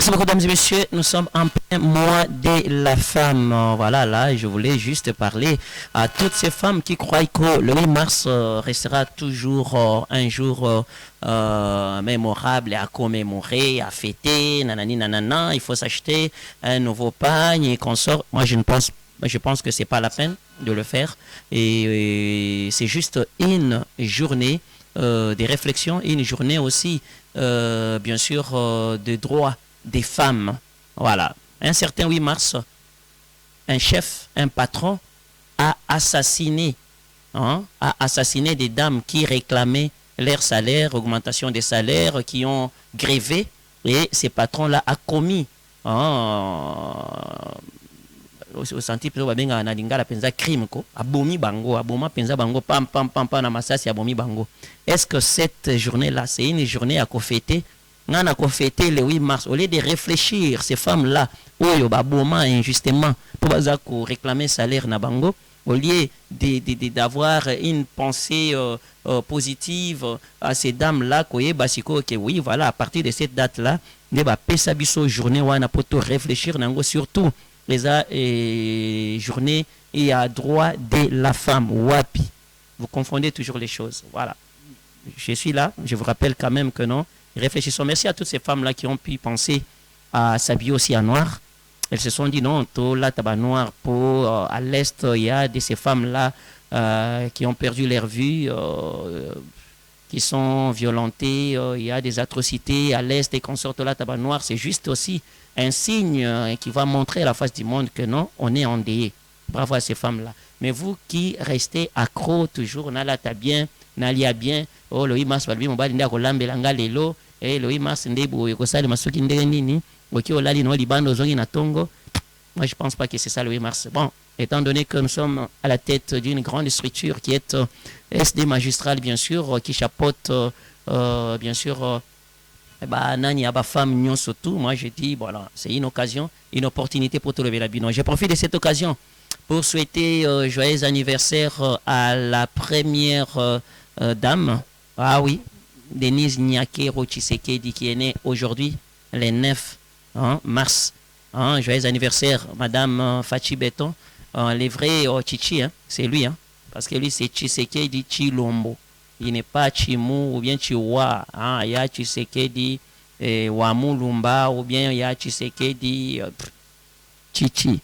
Merci beaucoup, mesdames et messieurs. Nous sommes en plein mois de la femme. Voilà, là, je voulais juste parler à toutes ces femmes qui croient que le 8 mars restera toujours un jour mémorable à commémorer, à fêter, nanani, nanana. Il faut s'acheter un nouveau pagne et consort. Moi, je pense que c'est pas la peine de le faire. Et c'est juste une journée de réflexion, une journée aussi, bien sûr, de droits des femmes. Voilà. Un certain 8 mars, un chef, un patron a assassiné des dames qui réclamaient leur salaire, augmentation des salaires, qui ont grévé. Et ces patrons-là a commis au senti plutôt babenga na lingala penza crime ko abomi bango aboma penza bango pam pam pam pam na masasi abomi bango. Est-ce que cette journée là c'est une journée à fêter? On a fêté le 8 mars au lieu de réfléchir ces femmes là oyo baboma injustement pour bazako réclamer salaire na bango, au lieu d'avoir une pensée positive à ces dames là koye basiko que oui voilà, à partir de cette date là ne ba pesa biso journée wana poto réfléchir nango, surtout les journées et à droit de la femme. Wapi. Vous confondez toujours les choses. Voilà. Je suis là. Je vous rappelle quand même que non. Réfléchissons. Merci à toutes ces femmes-là qui ont pu penser à s'habiller aussi en noir. Elles se sont dit non, tout là, tabac noir pour à l'est, il y a de ces femmes-là qui ont perdu leur vue, qui sont violentées, il y a des atrocités à l'est et qu'on sorte là, tabac noir. C'est juste aussi un signe qui va montrer à la face du monde que non, on est endeuillé. Bravo à ces femmes-là. Mais vous qui restez accro toujours, nalata bien, nalia bien, oh le 8 mars, balbi mobali nda kolambe langa lelo, et le 8 mars ndebo yokosali masuki ndenge nini, oki olali no libando zongi na tongo. Moi je pense pas que c'est ça le 8 mars. Bon, étant donné que nous sommes à la tête d'une grande structure qui est SD magistral bien sûr, qui chapeaute bien sûr nani aba femme nyon surtout, moi je dis voilà, c'est une occasion, une opportunité pour te lever la bino. Je profite de cette occasion pour souhaiter joyeux anniversaire à la première dame, ah oui, Denise Nyakero Tshisekedi, qui est née aujourd'hui le 9 mars. Joyeux anniversaire Madame Fachi Beton, les vrais Chichi, c'est lui, parce que lui c'est Tshisekedi Chilombo. Il n'est pas Chimou ou bien Chiwa, il y a Tshisekedi Wamulumba ou bien il y a Tshisekedi Chichi,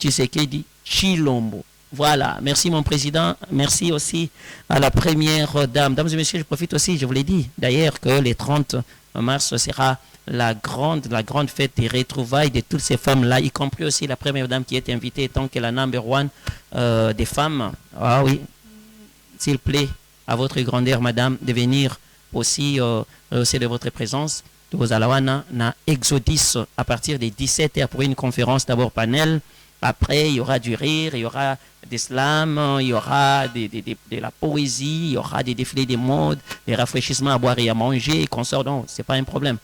Tshisekedi Chilombo. Voilà, merci mon président, merci aussi à la première dame. Mesdames et messieurs, je profite aussi, je vous l'ai dit d'ailleurs que le 30 mars sera la grande fête des retrouvailles de toutes ces femmes-là, y compris aussi la première dame qui est invitée tant que la number one des femmes. Ah oui, s'il plaît, à votre grandeur, madame, de venir aussi de votre présence. Aux Alawana, na Exodus à partir des 17h pour une conférence d'abord panel. Après, il y aura du rire, il y aura des slams, il y aura de la poésie, il y aura des défilés de mode, des rafraîchissements à boire et à manger, et qu'on sort. Donc, ce n'est pas un problème.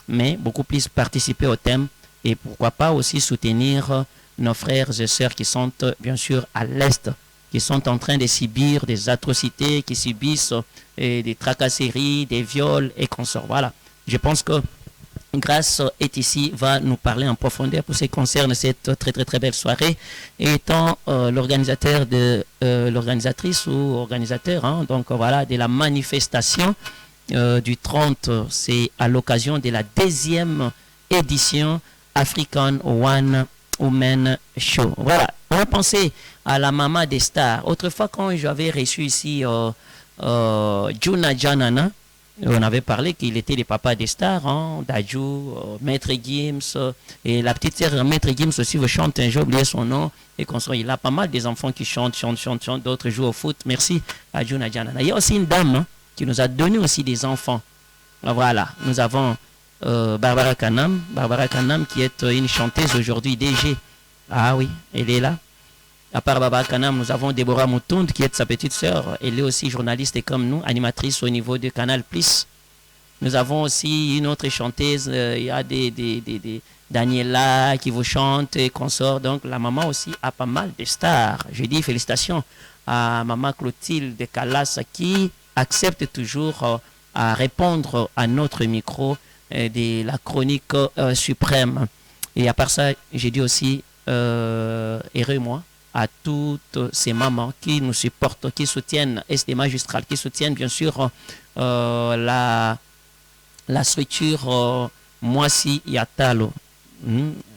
Mais beaucoup plus participer au thème et pourquoi pas aussi soutenir nos frères et sœurs qui sont bien sûr à l'Est, qui sont en train de subir des atrocités, qui subissent des tracasseries, des viols et consorts. Voilà. Je pense que Grâce est ici, va nous parler en profondeur pour ce qui concerne cette très belle soirée. Et étant l'organisateur de l'organisatrice ou organisateur, donc voilà, de la manifestation du 30, c'est à l'occasion de la deuxième édition African One Woman Show. Voilà, on va penser à la maman des stars. Autrefois, quand j'avais reçu ici Juna Janana, on avait parlé qu'il était le papa des stars, Dajou, Maître Gims, et la petite sœur Maître Gims aussi vous chante un jour, oublié son nom, et il a pas mal des enfants qui chantent, d'autres jouent au foot. Merci à Juna Janana. Il y a aussi une dame qui nous a donné aussi des enfants. Voilà, nous avons Barbara Kanam qui est une chanteuse aujourd'hui, DG. Ah oui, elle est là. À part Barbara Kanam, nous avons Deborah Moutound qui est sa petite sœur. Elle est aussi journaliste comme nous, animatrice au niveau de Canal+. Nous avons aussi une autre chanteuse, il y a des Daniela qui vous chante et consort. Donc la maman aussi a pas mal de stars. Je dis félicitations à maman Clotilde Calas qui accepte toujours à répondre à notre micro de la chronique suprême. Et à part ça, j'ai dit aussi, heureux moi, à toutes ces mamans qui nous supportent, qui soutiennent SD Magistral, qui soutiennent bien sûr la structure Moisi Yatalo.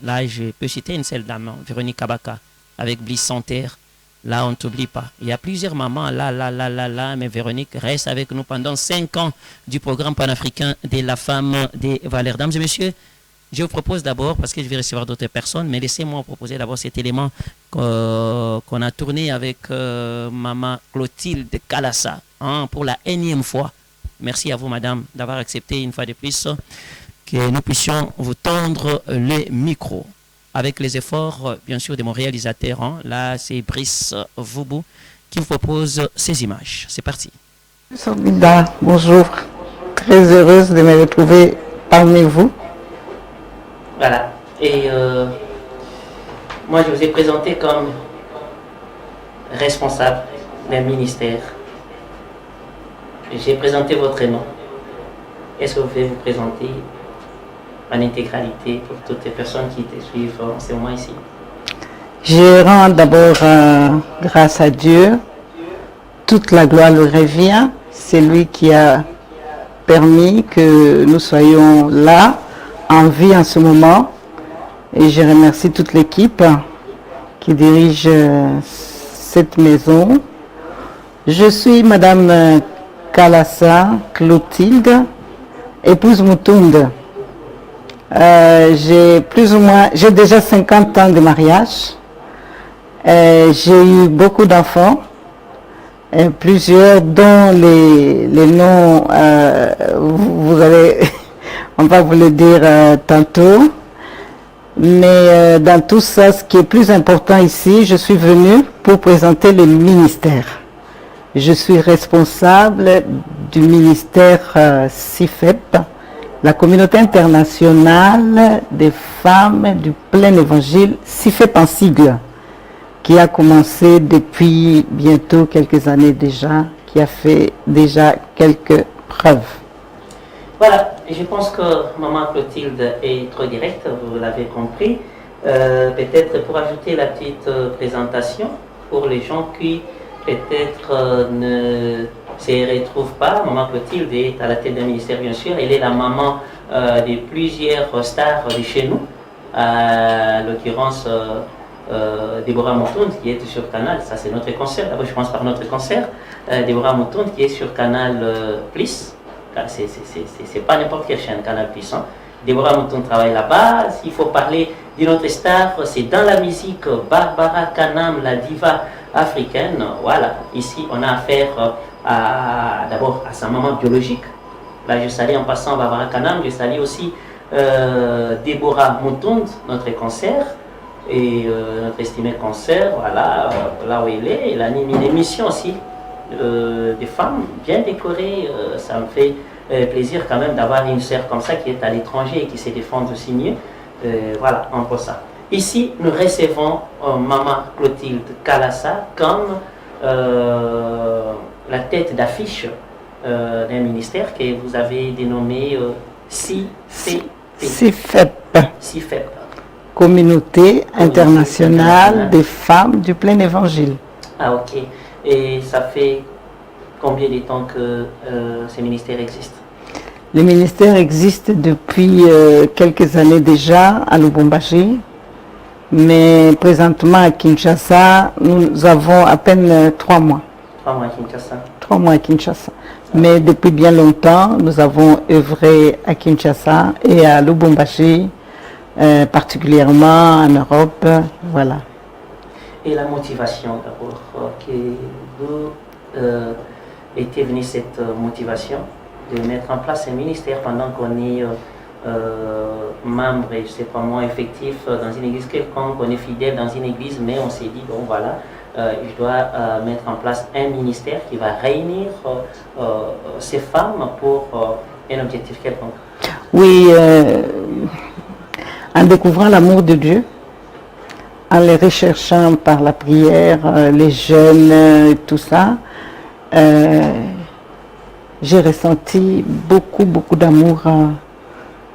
Là, je peux citer une seule dame, Véronique Kabaka, avec Bliss Santerre. Là, on ne t'oublie pas. Il y a plusieurs mamans, là, mais Véronique reste avec nous pendant 5 ans du programme panafricain de la femme des valeurs. Dames et messieurs, je vous propose d'abord, parce que je vais recevoir d'autres personnes, mais laissez-moi proposer d'abord cet élément qu'on a tourné avec maman Clotilde Kalassa, pour la énième fois. Merci à vous, madame, d'avoir accepté une fois de plus que nous puissions vous tendre les micros. Avec les efforts, bien sûr, de mon réalisateur. Là, c'est Brice Voubou qui vous propose ces images. C'est parti. Sobida, bonjour. Très heureuse de me retrouver parmi vous. Voilà. Et moi, je vous ai présenté comme responsable d'un ministère. J'ai présenté votre nom. Est-ce que vous pouvez vous présenter en intégralité pour toutes les personnes qui te suivent en ce moment ici? Je rends d'abord grâce à Dieu. Toute la gloire lui revient. C'est lui qui a permis que nous soyons là, en vie en ce moment. Et je remercie toute l'équipe qui dirige cette maison. Je suis Madame Kalassa Clotilde, épouse Moutounde. J'ai déjà 50 ans de mariage. J'ai eu beaucoup d'enfants, plusieurs dont les noms, vous allez, on va vous le dire tantôt. Mais dans tout ça, ce qui est plus important ici, je suis venue pour présenter le ministère. Je suis responsable du ministère CIFEP, la communauté internationale des femmes du plein évangile, CIFEP en sigle, qui a commencé depuis bientôt quelques années déjà, qui a fait déjà quelques preuves. Voilà, je pense que maman Clotilde est trop directe, vous l'avez compris. Peut-être pour ajouter la petite présentation, pour les gens qui peut-être ne se retrouvent pas, maman Clotilde est à la tête d'un ministère bien sûr, elle est la maman de plusieurs stars de chez nous, à l'occurrence Déborah Moutounde qui est sur Canal, ça c'est notre concert, d'abord je pense par notre concert, Déborah Moutounde qui est sur Canal Plus. C'est pas n'importe quelle chaîne, Canal Puissant. Déborah Mouton travaille là-bas. S'il faut parler d'une autre star, c'est dans la musique, Barbara Kanam, la diva africaine. Voilà, ici on a affaire d'abord à sa maman biologique. Là je salue en passant Barbara Kanam, je salue aussi Déborah Mouton, notre concert. Et notre estimé concert, voilà, là où il est, il anime une émission aussi. Des femmes bien décorées, ça me fait plaisir quand même d'avoir une sœur comme ça qui est à l'étranger et qui se défend aussi mieux. Voilà, un peu ça. Ici, nous recevons maman Clotilde Kalassa comme la tête d'affiche d'un ministère que vous avez dénommé CIFEP. CIFEP. Communauté internationale des femmes du plein évangile. Ah ok. Et ça fait combien de temps que ce ministère existe? Le ministère existe depuis quelques années déjà à Lubumbashi, mais présentement à Kinshasa, nous avons à peine 3 mois. 3 mois à Kinshasa. 3 mois à Kinshasa. Mais depuis bien longtemps, nous avons œuvré à Kinshasa et à Lubumbashi, particulièrement en Europe. Voilà. Et la motivation d'abord, d'où était venue cette motivation de mettre en place un ministère pendant qu'on est membre, je ne sais pas moi, effectif dans une église quelconque, on est fidèle dans une église, mais on s'est dit, bon voilà, je dois mettre en place un ministère qui va réunir ces femmes pour un objectif quelconque. Oui, en découvrant l'amour de Dieu, en les recherchant par la prière, les jeûnes, tout ça, j'ai ressenti beaucoup d'amour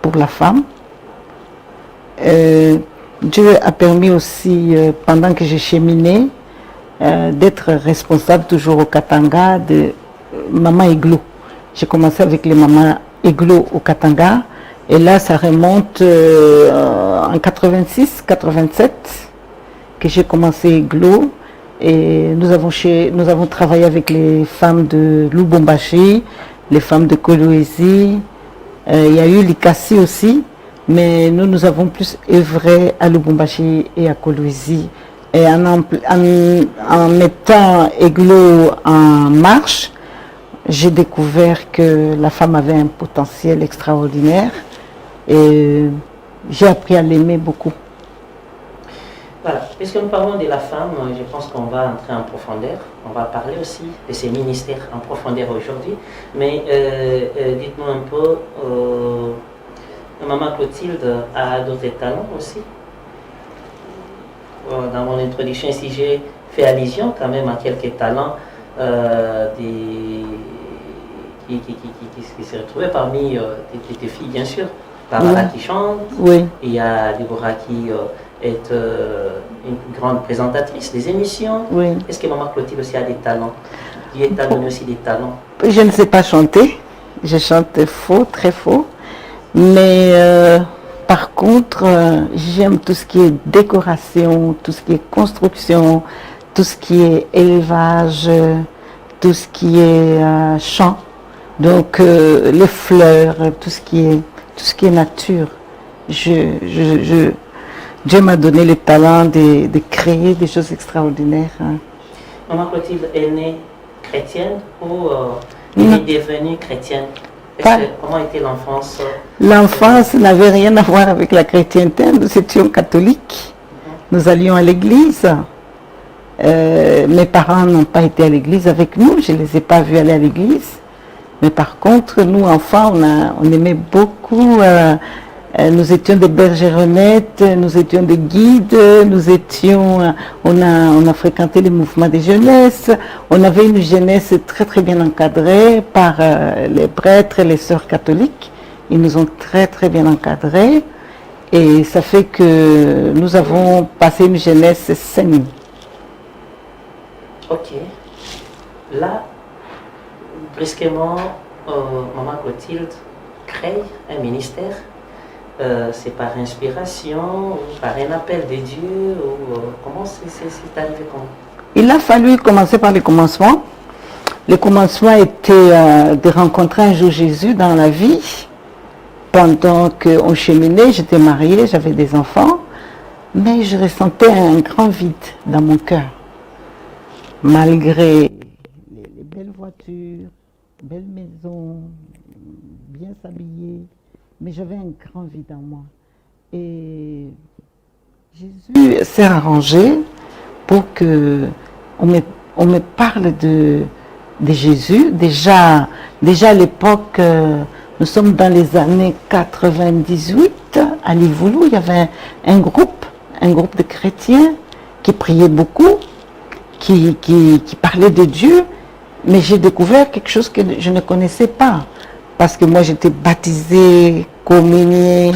pour la femme. Dieu a permis aussi, pendant que j'ai cheminé, d'être responsable toujours au Katanga de Maman Igloo. J'ai commencé avec les Mamans Igloo au Katanga, et là ça remonte en 86, 87 que j'ai commencé Igloo, et nous avons travaillé avec les femmes de Lubumbashi, les femmes de Kolwezi, il y a eu l'Ikasi aussi, mais nous avons plus œuvré à Lubumbashi et à Kolwezi. Et en mettant Igloo en marche, j'ai découvert que la femme avait un potentiel extraordinaire, et j'ai appris à l'aimer beaucoup. Voilà, puisque nous parlons de la femme, je pense qu'on va entrer en profondeur. On va parler aussi de ces ministères en profondeur aujourd'hui. Mais dites-moi un peu, Maman Clotilde a d'autres talents aussi. Dans mon introduction ici, j'ai fait allusion quand même à quelques talents qui se retrouvaient parmi tes filles, bien sûr. Barbara qui chante, oui. Il y a Déborah qui est une grande présentatrice des émissions. Oui. Est-ce que Maman Clotilde aussi a des talents? Dieu t'a donné aussi des talents? Je ne sais pas chanter, je chante faux, très faux, mais par contre, j'aime tout ce qui est décoration, tout ce qui est construction, tout ce qui est élevage, tout ce qui est chant, donc les fleurs, tout ce qui est nature. Dieu m'a donné le talent de créer des choses extraordinaires. Maman Clotilde est née chrétienne ou elle est devenue chrétienne? Comment était l'enfance? L'enfance n'avait rien à voir avec la chrétienté. Nous étions catholiques. Nous allions à l'église. Mes parents n'ont pas été à l'église avec nous. Je ne les ai pas vus aller à l'église. Mais par contre, nous, enfants, on aimait beaucoup. Nous étions des bergeronnettes, nous étions des guides, on a fréquenté les mouvements de jeunesse. On avait une jeunesse très très bien encadrée par les prêtres et les sœurs catholiques. Ils nous ont très très bien encadrés, et ça fait que nous avons passé une jeunesse saine. Ok. Là, brusquement, Maman Clotilde crée un ministère. C'est par inspiration, ou par un appel de Dieu, ou comment c'est arrivé comme? Il a fallu commencer par le commencement. Le commencement était de rencontrer un jour Jésus dans la vie. Pendant qu'on cheminait, j'étais mariée, j'avais des enfants, mais je ressentais un grand vide dans mon cœur. Malgré les belles voitures, belles maisons, bien s'habiller, mais j'avais un grand vide en moi. Et Jésus s'est arrangé pour qu'on me parle de Jésus. Déjà à l'époque, nous sommes dans les années 98, à Livoulou, il y avait un groupe de chrétiens qui priaient beaucoup, qui parlaient de Dieu, mais j'ai découvert quelque chose que je ne connaissais pas. Parce que moi j'étais baptisée, communiée,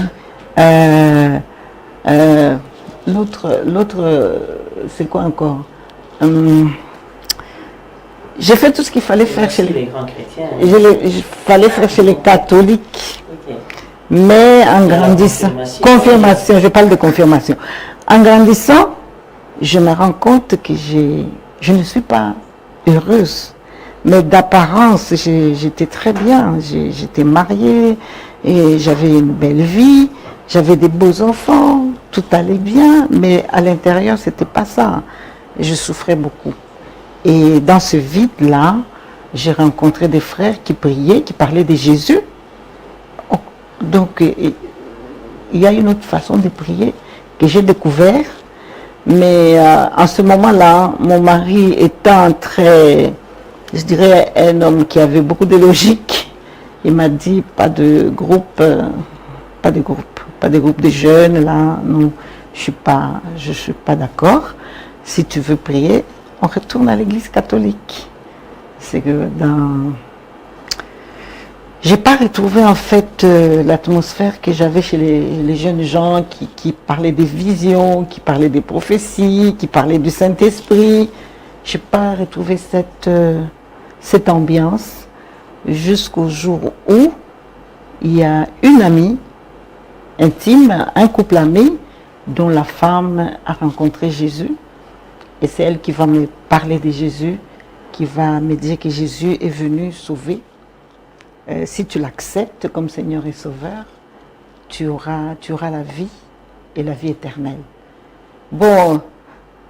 l'autre, c'est quoi encore? J'ai fait tout ce qu'il fallait faire chez les grands chrétiens. Il fallait faire chez les catholiques. Okay. Mais en grandissant, confirmation, je parle de confirmation. En grandissant, je me rends compte que je ne suis pas heureuse. Mais d'apparence, j'étais très bien. J'étais mariée et j'avais une belle vie. J'avais des beaux enfants. Tout allait bien. Mais à l'intérieur, c'était pas ça. Je souffrais beaucoup. Et dans ce vide-là, j'ai rencontré des frères qui priaient, qui parlaient de Jésus. Donc, il y a une autre façon de prier que j'ai découvert. Mais en ce moment-là, mon mari étant très... je dirais un homme qui avait beaucoup de logique. Il m'a dit pas de groupe de jeunes là, non, je suis pas d'accord. Si tu veux prier, on retourne à l'église catholique. C'est que J'ai pas retrouvé en fait l'atmosphère que j'avais chez les jeunes gens qui parlaient des visions, qui parlaient des prophéties, qui parlaient du Saint-Esprit. J'ai pas retrouvé cette ambiance jusqu'au jour où il y a une amie intime, un couple ami dont la femme a rencontré Jésus. Et c'est elle qui va me parler de Jésus, qui va me dire que Jésus est venu sauver. Si tu l'acceptes comme Seigneur et Sauveur, tu auras la vie et la vie éternelle. Bon,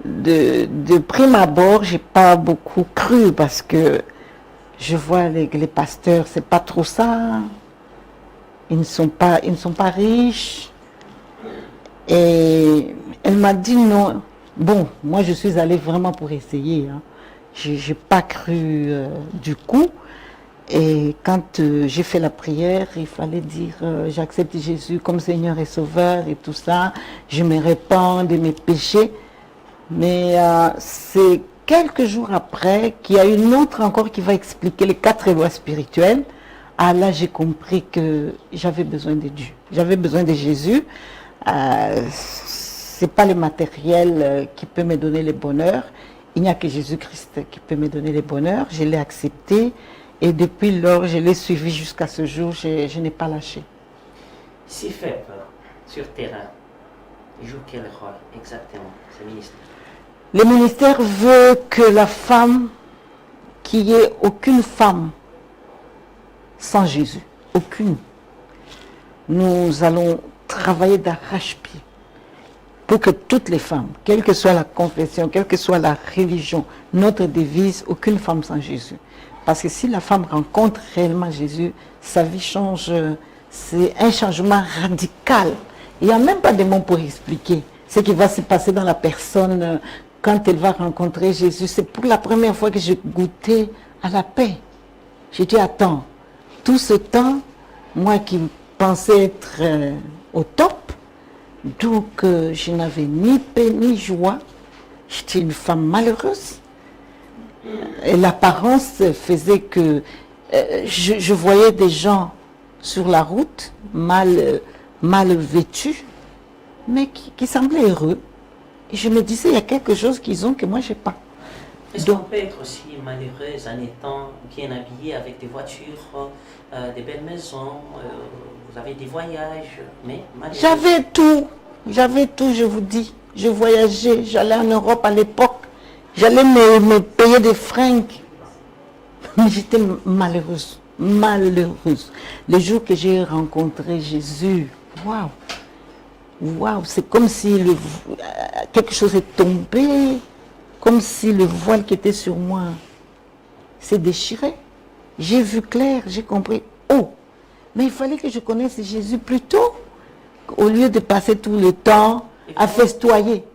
de prime abord, j'ai pas beaucoup cru parce que je vois les pasteurs, c'est pas trop ça. Ils ne sont pas riches. Et elle m'a dit non. Bon, moi je suis allée vraiment pour essayer. Hein. J'ai pas cru du coup. Et quand j'ai fait la prière, il fallait dire j'accepte Jésus comme Seigneur et Sauveur et tout ça. Je me répands de mes péchés. Mais c'est quelques jours après qu'il y a une autre encore qui va expliquer les 4 lois spirituelles. Ah là, j'ai compris que j'avais besoin de Dieu. J'avais besoin de Jésus. C'est pas le matériel qui peut me donner le bonheur. Il n'y a que Jésus-Christ qui peut me donner le bonheur. Je l'ai accepté. Et depuis lors, je l'ai suivi jusqu'à ce jour, je n'ai pas lâché. Si faible sur terrain, il joue quel rôle exactement, ce ministère? Le ministère veut que la femme, qu'il n'y ait aucune femme sans Jésus, aucune. Nous allons travailler d'arrache-pied pour que toutes les femmes, quelle que soit la confession, quelle que soit la religion, notre devise, aucune femme sans Jésus. Parce que si la femme rencontre réellement Jésus, sa vie change, c'est un changement radical. Il n'y a même pas de mots pour expliquer ce qui va se passer dans la personne quand elle va rencontrer Jésus. C'est pour la première fois que j'ai goûté à la paix. J'ai dit, attends, tout ce temps, moi qui pensais être au top, donc je n'avais ni paix ni joie. J'étais une femme malheureuse. Et l'apparence faisait que je voyais des gens sur la route, mal vêtus, mais qui semblaient heureux. Et je me disais, il y a quelque chose qu'ils ont que moi, je n'ai pas. Est-ce qu'on peut être aussi malheureuse en étant bien habillée avec des voitures, des belles maisons, vous avez des voyages, mais malheureuse? J'avais tout, je vous dis. Je voyageais, j'allais en Europe à l'époque. J'allais me payer des fringues. Mais j'étais malheureuse. Le jour que j'ai rencontré Jésus, waouh, c'est comme si quelque chose est tombé, comme si le voile qui était sur moi s'est déchiré. J'ai vu clair, j'ai compris. Oh, mais il fallait que je connaisse Jésus plus tôt, au lieu de passer tout le temps à festoyer.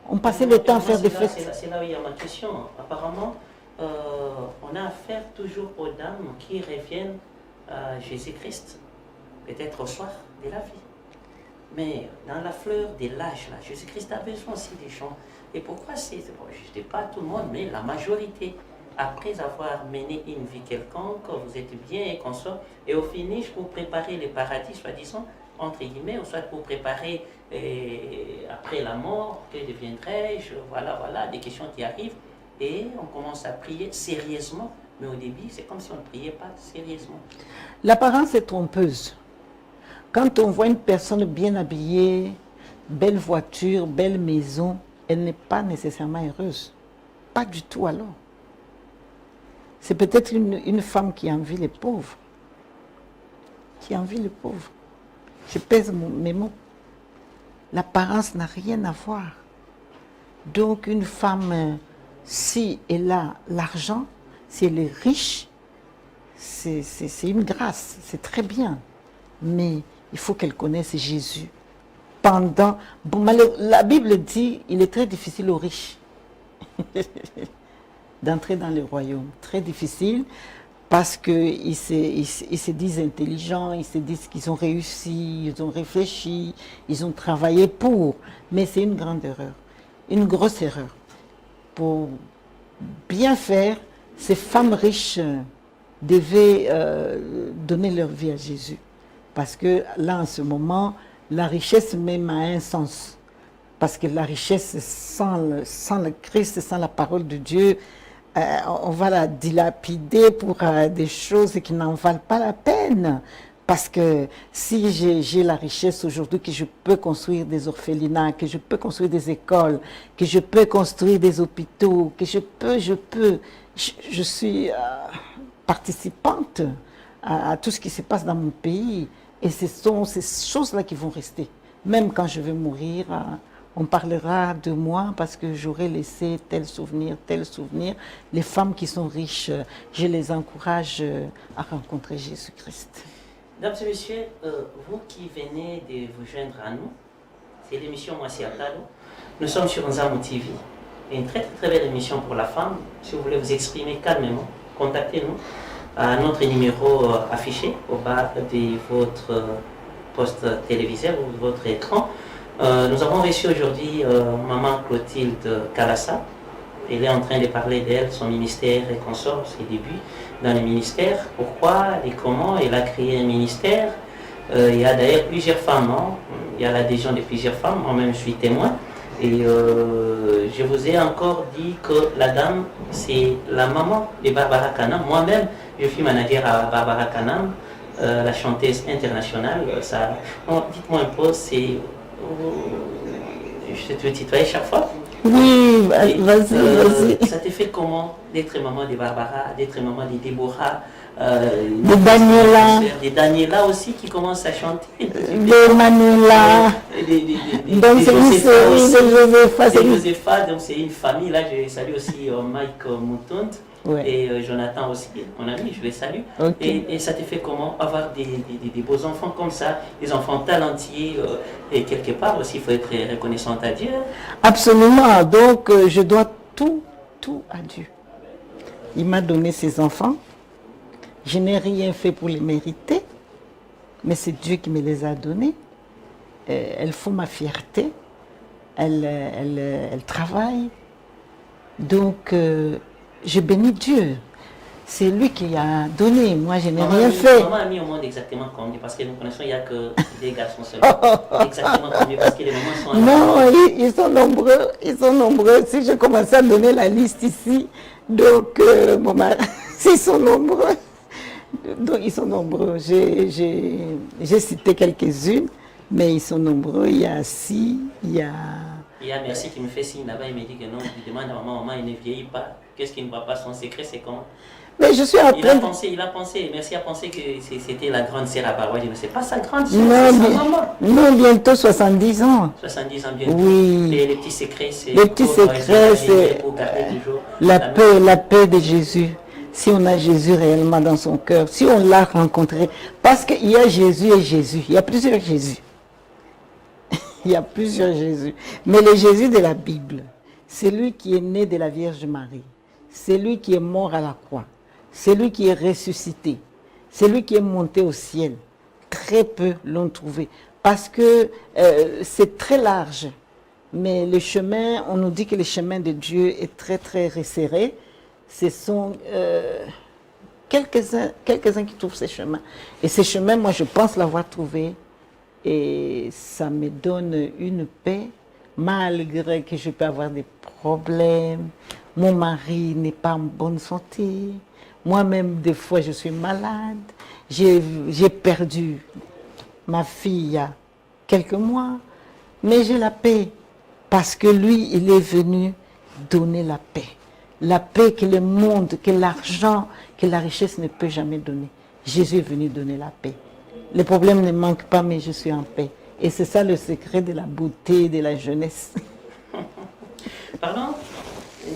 On passait le temps à faire des fêtes. C'est là où il y a ma question. Apparemment, on a affaire toujours aux dames qui reviennent à Jésus-Christ, peut-être au soir de la vie. Mais dans la fleur de l'âge, Jésus-Christ a besoin aussi des gens. Et pourquoi je ne dis pas tout le monde, mais la majorité, après avoir mené une vie quelconque, vous êtes bien et qu'on sort, et au finish, pour préparer le paradis, soi-disant, entre guillemets, ou soit pour préparer après la mort, que deviendrai-je, voilà, des questions qui arrivent, et on commence à prier sérieusement, mais au début, c'est comme si on ne priait pas sérieusement. L'apparence est trompeuse. Quand on voit une personne bien habillée, belle voiture, belle maison, elle n'est pas nécessairement heureuse. Pas du tout alors. C'est peut-être une femme qui envie les pauvres. Je pèse mes mots. L'apparence n'a rien à voir. Donc une femme, si elle a l'argent, si elle est riche, c'est une grâce, c'est très bien. Mais il faut qu'elle connaisse Jésus. La Bible dit, il est très difficile aux riches d'entrer dans le royaume. Très difficile. Parce qu'ils se disent intelligents, ils se disent qu'ils ont réussi, ils ont réfléchi, ils ont travaillé pour. Mais c'est une grande erreur, une grosse erreur. Pour bien faire, ces femmes riches devaient donner leur vie à Jésus. Parce que là, en ce moment, la richesse même a un sens. Parce que la richesse, sans le Christ, sans la parole de Dieu, on va la dilapider pour des choses qui n'en valent pas la peine. Parce que si j'ai la richesse aujourd'hui, que je peux construire des orphelinats, que je peux construire des écoles, que je peux construire des hôpitaux, que je suis participante à tout ce qui se passe dans mon pays. Et ce sont ces choses-là qui vont rester. Même quand je vais mourir, on parlera de moi parce que j'aurai laissé tel souvenir, tel souvenir. Les femmes qui sont riches, je les encourage à rencontrer Jésus-Christ. Mesdames et messieurs, vous qui venez de vous joindre à nous, c'est l'émission Moi c'est Atalo. Nous sommes sur Nzamou TV. Une très belle émission pour la femme. Si vous voulez vous exprimer calmement, contactez-nous à notre numéro affiché au bas de votre poste téléviseur ou de votre écran. Nous avons reçu aujourd'hui maman Clotilde Kalassa. Elle est en train de parler d'elle, son ministère et consorts, ses débuts dans le ministère. Pourquoi et comment elle a créé un ministère. Il y a d'ailleurs plusieurs femmes, hein? Il y a l'adhésion de plusieurs femmes, moi-même je suis témoin. Et je vous ai encore dit que la dame, c'est la maman de Barbara Kanam. Moi-même, je suis manager à Barbara Kanam, la chanteuse internationale. Dites-moi un peu, je te tutoyer chaque fois. Oui, vas-y. Ça te fait comment d'être maman de Barbara, d'être maman de Déborah, de Daniela. De Daniela aussi qui commence à chanter. De Manuela. Donc c'est une série de Josepha. De Josepha, donc c'est une famille. Là, je salue aussi Mike Mouton. Ouais. Et Jonathan aussi, mon ami, je les salue. Okay. Et ça te fait comment avoir des beaux enfants comme ça, des enfants talentueux, et quelque part aussi, il faut être reconnaissant à Dieu. Absolument, donc je dois tout à Dieu. Il m'a donné ses enfants, je n'ai rien fait pour les mériter, mais c'est Dieu qui me les a donnés. Elles font ma fierté, elles travaillent, donc... je bénis Dieu. C'est lui qui a donné. Moi, je n'ai rien fait. Maman a mis au monde exactement combien? Parce que nous connaissons, il n'y a que des garçons seulement. Exactement combien? Parce que les mamans sont... Non, ils sont nombreux. Ils sont nombreux. Si je commençais à donner la liste ici, donc, mon mari, ils sont nombreux. Donc, ils sont nombreux. J'ai cité quelques-unes, mais ils sont nombreux. Il y a Si, il y a... Il y a Merci qui me fait signe là-bas, il me dit que non, il demande à maman, il ne vieillit pas. Qu'est-ce qui ne va pas? Son secret, c'est comment? Mais je suis en train... Il a pensé, Merci a pensé que c'était la grande sœur à Baroua. Je ne sais pas sa grande sœur, c'est sa maman. Non, bientôt 70 ans. 70 ans bientôt. Oui. Les petits secrets, c'est... Les petits secrets, c'est la paix de Jésus. Si on a Jésus réellement dans son cœur, si on l'a rencontré. Parce qu'il y a Jésus et Jésus. Il y a plusieurs Jésus. Il y a plusieurs Jésus. Mais le Jésus de la Bible, c'est lui qui est né de la Vierge Marie. C'est lui qui est mort à la croix. C'est lui qui est ressuscité. C'est lui qui est monté au ciel. Très peu l'ont trouvé. Parce que c'est très large. Mais le chemin, on nous dit que le chemin de Dieu est très resserré. Ce sont quelques-uns qui trouvent ces chemins. Et ces chemins, moi, je pense l'avoir trouvé. Et ça me donne une paix, malgré que je peux avoir des problèmes. Mon mari n'est pas en bonne santé. Moi-même, des fois, je suis malade. J'ai perdu ma fille il y a quelques mois. Mais j'ai la paix. Parce que lui, il est venu donner la paix. La paix que le monde, que l'argent, que la richesse ne peut jamais donner. Jésus est venu donner la paix. Les problèmes ne manquent pas, mais je suis en paix. Et c'est ça le secret de la beauté de la jeunesse. Parlons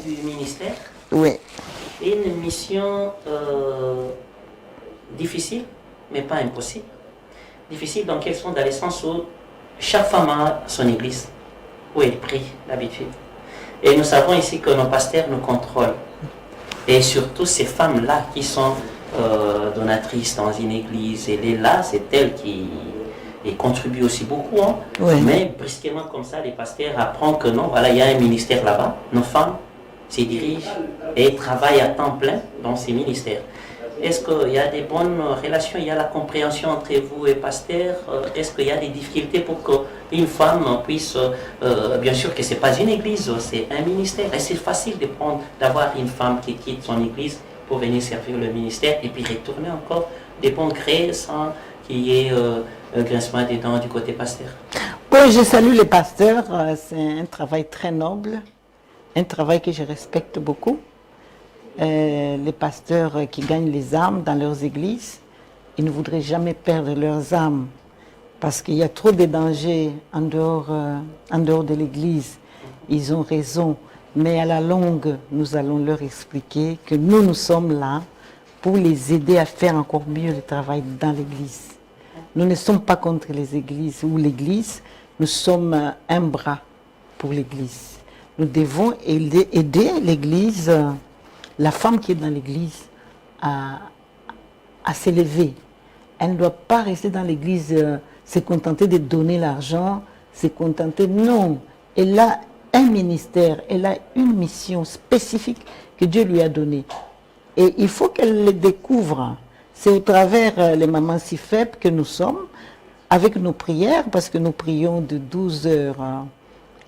du ministère. Oui. Une mission difficile, mais pas impossible. Difficile dans quel sens? Dans le sens où chaque femme a son église, où elle prie d'habitude. Et nous savons ici que nos pasteurs nous contrôlent. Et surtout ces femmes-là qui sont... donatrice dans une église, elle est là, c'est elle qui contribue aussi beaucoup. Hein. Oui. Mais brusquement comme ça, les pasteurs apprennent que non, voilà, il y a un ministère là-bas, nos femmes s'y dirigent et travaillent à temps plein dans ces ministères. Est-ce qu'il y a des bonnes relations, il y a la compréhension entre vous et pasteur? Est-ce qu'il y a des difficultés pour qu'une femme puisse, bien sûr que ce n'est pas une église, c'est un ministère. Et c'est facile d'avoir une femme qui quitte son église pour venir servir le ministère et puis retourner encore des bons grés sans qu'il y ait grincement des dents du côté pasteur. Bon, je salue les pasteurs, c'est un travail très noble, un travail que je respecte beaucoup. Les pasteurs qui gagnent les âmes dans leurs églises, ils ne voudraient jamais perdre leurs âmes parce qu'il y a trop de dangers en dehors de l'église. Ils ont raison, mais à la longue, nous allons leur expliquer que nous sommes là pour les aider à faire encore mieux le travail dans l'église. Nous ne sommes pas contre les églises ou l'église, nous sommes un bras pour l'église. Nous devons aider l'église, la femme qui est dans l'église, à s'élever. Elle ne doit pas rester dans l'église, se contenter de donner l'argent, se contenter. Non, elle a un ministère, elle a une mission spécifique que Dieu lui a donnée. Et il faut qu'elle le découvre. C'est au travers les mamans si faibles que nous sommes, avec nos prières, parce que nous prions de 12h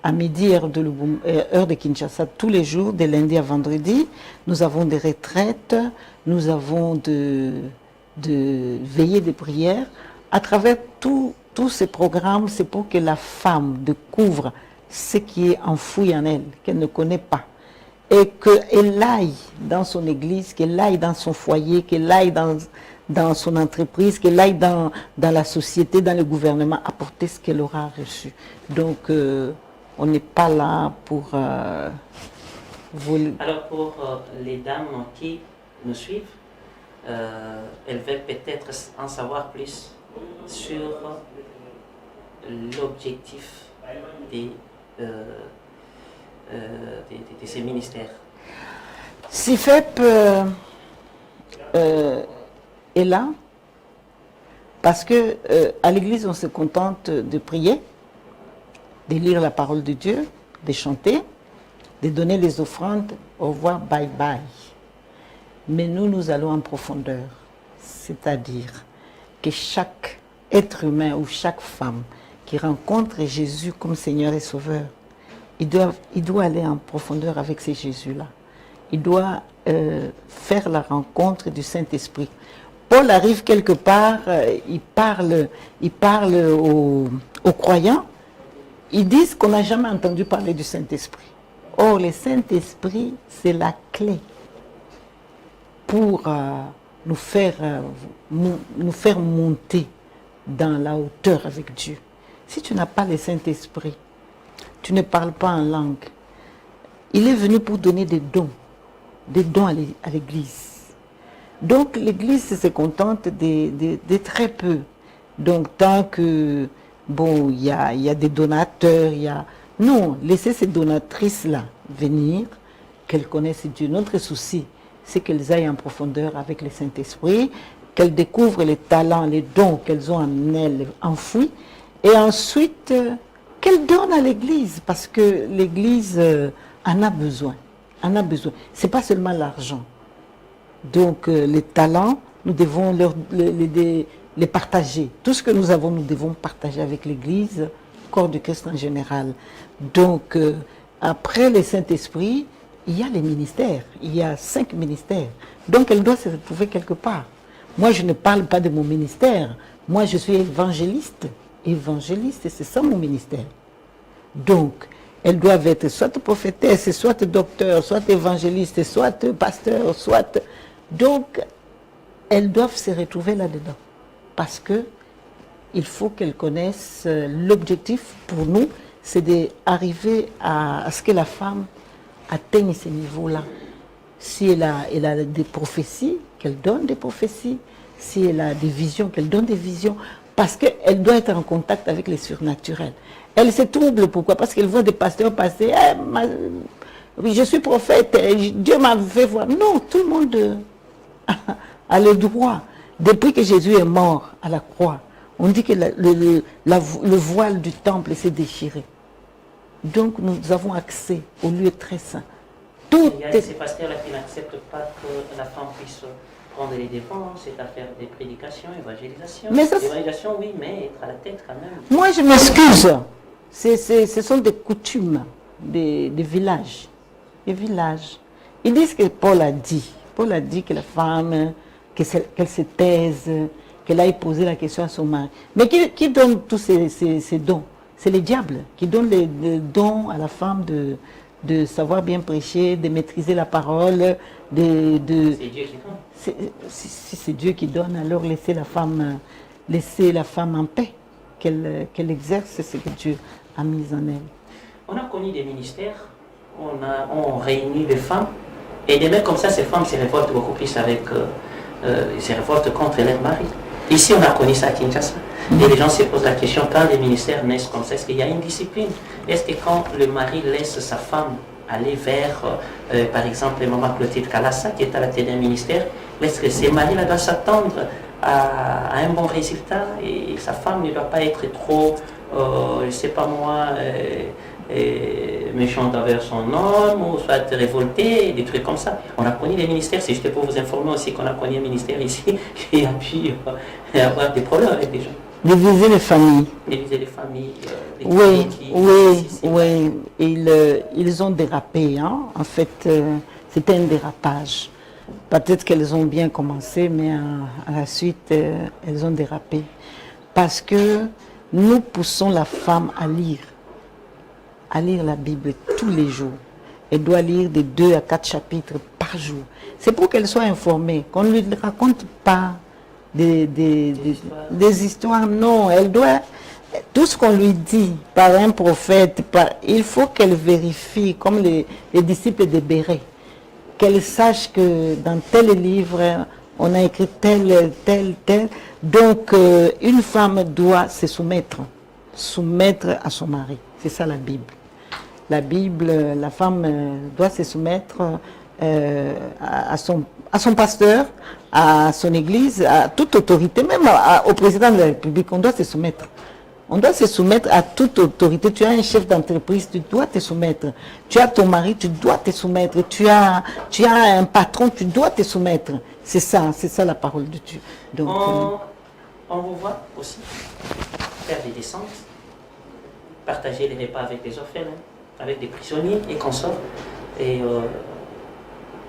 à midi, heure de Kinshasa, tous les jours, de lundi à vendredi. Nous avons des retraites, nous avons de veillées de prières. À travers tous ces programmes, c'est pour que la femme découvre ce qui est enfoui en elle, qu'elle ne connaît pas. Et qu'elle aille dans son église, qu'elle aille dans son foyer, qu'elle aille dans son entreprise, qu'elle aille dans la société, dans le gouvernement, apporter ce qu'elle aura reçu. Donc, on n'est pas là pour voler. Alors, pour les dames qui nous suivent, elles veulent peut-être en savoir plus sur l'objectif de ces ministères. CIFEP est là parce que à l'église on se contente de prier, de lire la parole de Dieu, de chanter, de donner les offrandes, au revoir, bye bye. Mais nous allons en profondeur, c'est-à-dire que chaque être humain ou chaque femme qui rencontre Jésus comme Seigneur et Sauveur, il doit aller en profondeur avec ces Jésus-là. Il doit faire la rencontre du Saint-Esprit. Paul arrive quelque part, il parle aux croyants, ils disent qu'on n'a jamais entendu parler du Saint-Esprit. Or, le Saint-Esprit, c'est la clé pour nous faire monter dans la hauteur avec Dieu. Si tu n'as pas le Saint-Esprit, tu ne parles pas en langue. Il est venu pour donner des dons à l'Église. Donc l'Église se contente de très peu. Donc tant que, bon, il y a des donateurs, non, laissez ces donatrices-là venir, qu'elles connaissent Dieu. Notre souci, c'est qu'elles aillent en profondeur avec le Saint-Esprit, qu'elles découvrent les talents, les dons qu'elles ont en elles enfouis, et ensuite qu'elles donnent à l'Église, parce que l'Église en a besoin. Ce n'est pas seulement l'argent. Donc les talents, nous devons les partager. Tout ce que nous avons, nous devons partager avec l'Église, corps de Christ en général. Donc après le Saint-Esprit, il y a les ministères. Il y a 5 ministères. Donc elle doit se retrouver quelque part. Moi, je ne parle pas de mon ministère. Moi, je suis évangéliste. Évangéliste, c'est ça mon ministère. Donc, elles doivent être soit prophétesses, soit docteurs, soit évangélistes, soit pasteurs, soit... Donc, elles doivent se retrouver là-dedans. Parce que il faut qu'elles connaissent l'objectif pour nous, c'est d'arriver à ce que la femme atteigne ce niveau-là. Si elle a des prophéties, qu'elle donne des prophéties. Si elle a des visions, qu'elle donne des visions. Parce qu'elle doit être en contact avec les surnaturels. Elle se trouble, pourquoi? Parce qu'elle voit des pasteurs passer. Oui, je suis prophète, Dieu m'a fait voir. Non, tout le monde a le droit. Depuis que Jésus est mort à la croix, on dit que le voile du temple s'est déchiré. Donc nous avons accès au lieu très saint. Il y a ces pasteurs-là qui n'acceptent pas que la femme puisse prendre les devants, c'est à faire des prédications, évangélisation. Mais ça, Évangélisation, oui, mais être à la tête quand même. moi, je m'excuse. Ce sont des coutumes des villages. Des villages. Ils disent que Paul a dit. Paul a dit que la femme, qu'elle se taise, qu'elle aille poser la question à son mari. Mais qui donne tous ces dons? C'est le diable qui donne les dons à la femme de savoir bien prêcher, de maîtriser la parole. C'est Dieu qui donne. Si c'est Dieu qui donne, alors laissez la femme en paix, qu'elle exerce ce que Dieu a mis en elle. On a connu des ministères, on réunit les femmes, et des mecs comme ça, ces femmes se révoltent beaucoup plus se révoltent contre leur mari. Ici, on a connu ça à Kinshasa. Et les gens se posent la question, quand les ministères naissent comme ça, est-ce qu'il y a une discipline? Est-ce que quand le mari laisse sa femme aller vers, par exemple, maman Clotilde Kalassa, qui est à la tête d'un ministère, est-ce que ce mari-là doit s'attendre à un bon résultat et sa femme ne doit pas être trop, je ne sais pas moi, méchante envers son homme, ou soit révoltée, des trucs comme ça. On a connu les ministères, c'est juste pour vous informer aussi qu'on a connu un ministère ici qui a pu avoir des problèmes avec des gens. Diviser les familles. Diviser les familles. Oui. Ils ont dérapé. Hein. En fait, c'était un dérapage. Peut-être qu'elles ont bien commencé, mais à la suite, elles ont dérapé. Parce que nous poussons la femme à lire la Bible tous les jours. Elle doit lire de 2 à 4 chapitres par jour. C'est pour qu'elle soit informée, qu'on ne lui raconte pas des histoires. Non, elle doit, tout ce qu'on lui dit par un prophète, il faut qu'elle vérifie, comme les disciples de Béret, qu'elle sache que dans tel livre, on a écrit tel. Donc, une femme doit se soumettre à son mari. C'est ça la Bible. La Bible, la femme doit se soumettre à son pasteur, à son église, à toute autorité, même au président de la République. On doit se soumettre. On doit se soumettre à toute autorité. Tu as un chef d'entreprise, tu dois te soumettre. Tu as ton mari, tu dois te soumettre. Tu as un patron, tu dois te soumettre. C'est ça la parole de Dieu. Donc, on vous voit aussi faire des descentes, partager les repas avec des orphelins, avec des prisonniers et consorts. Et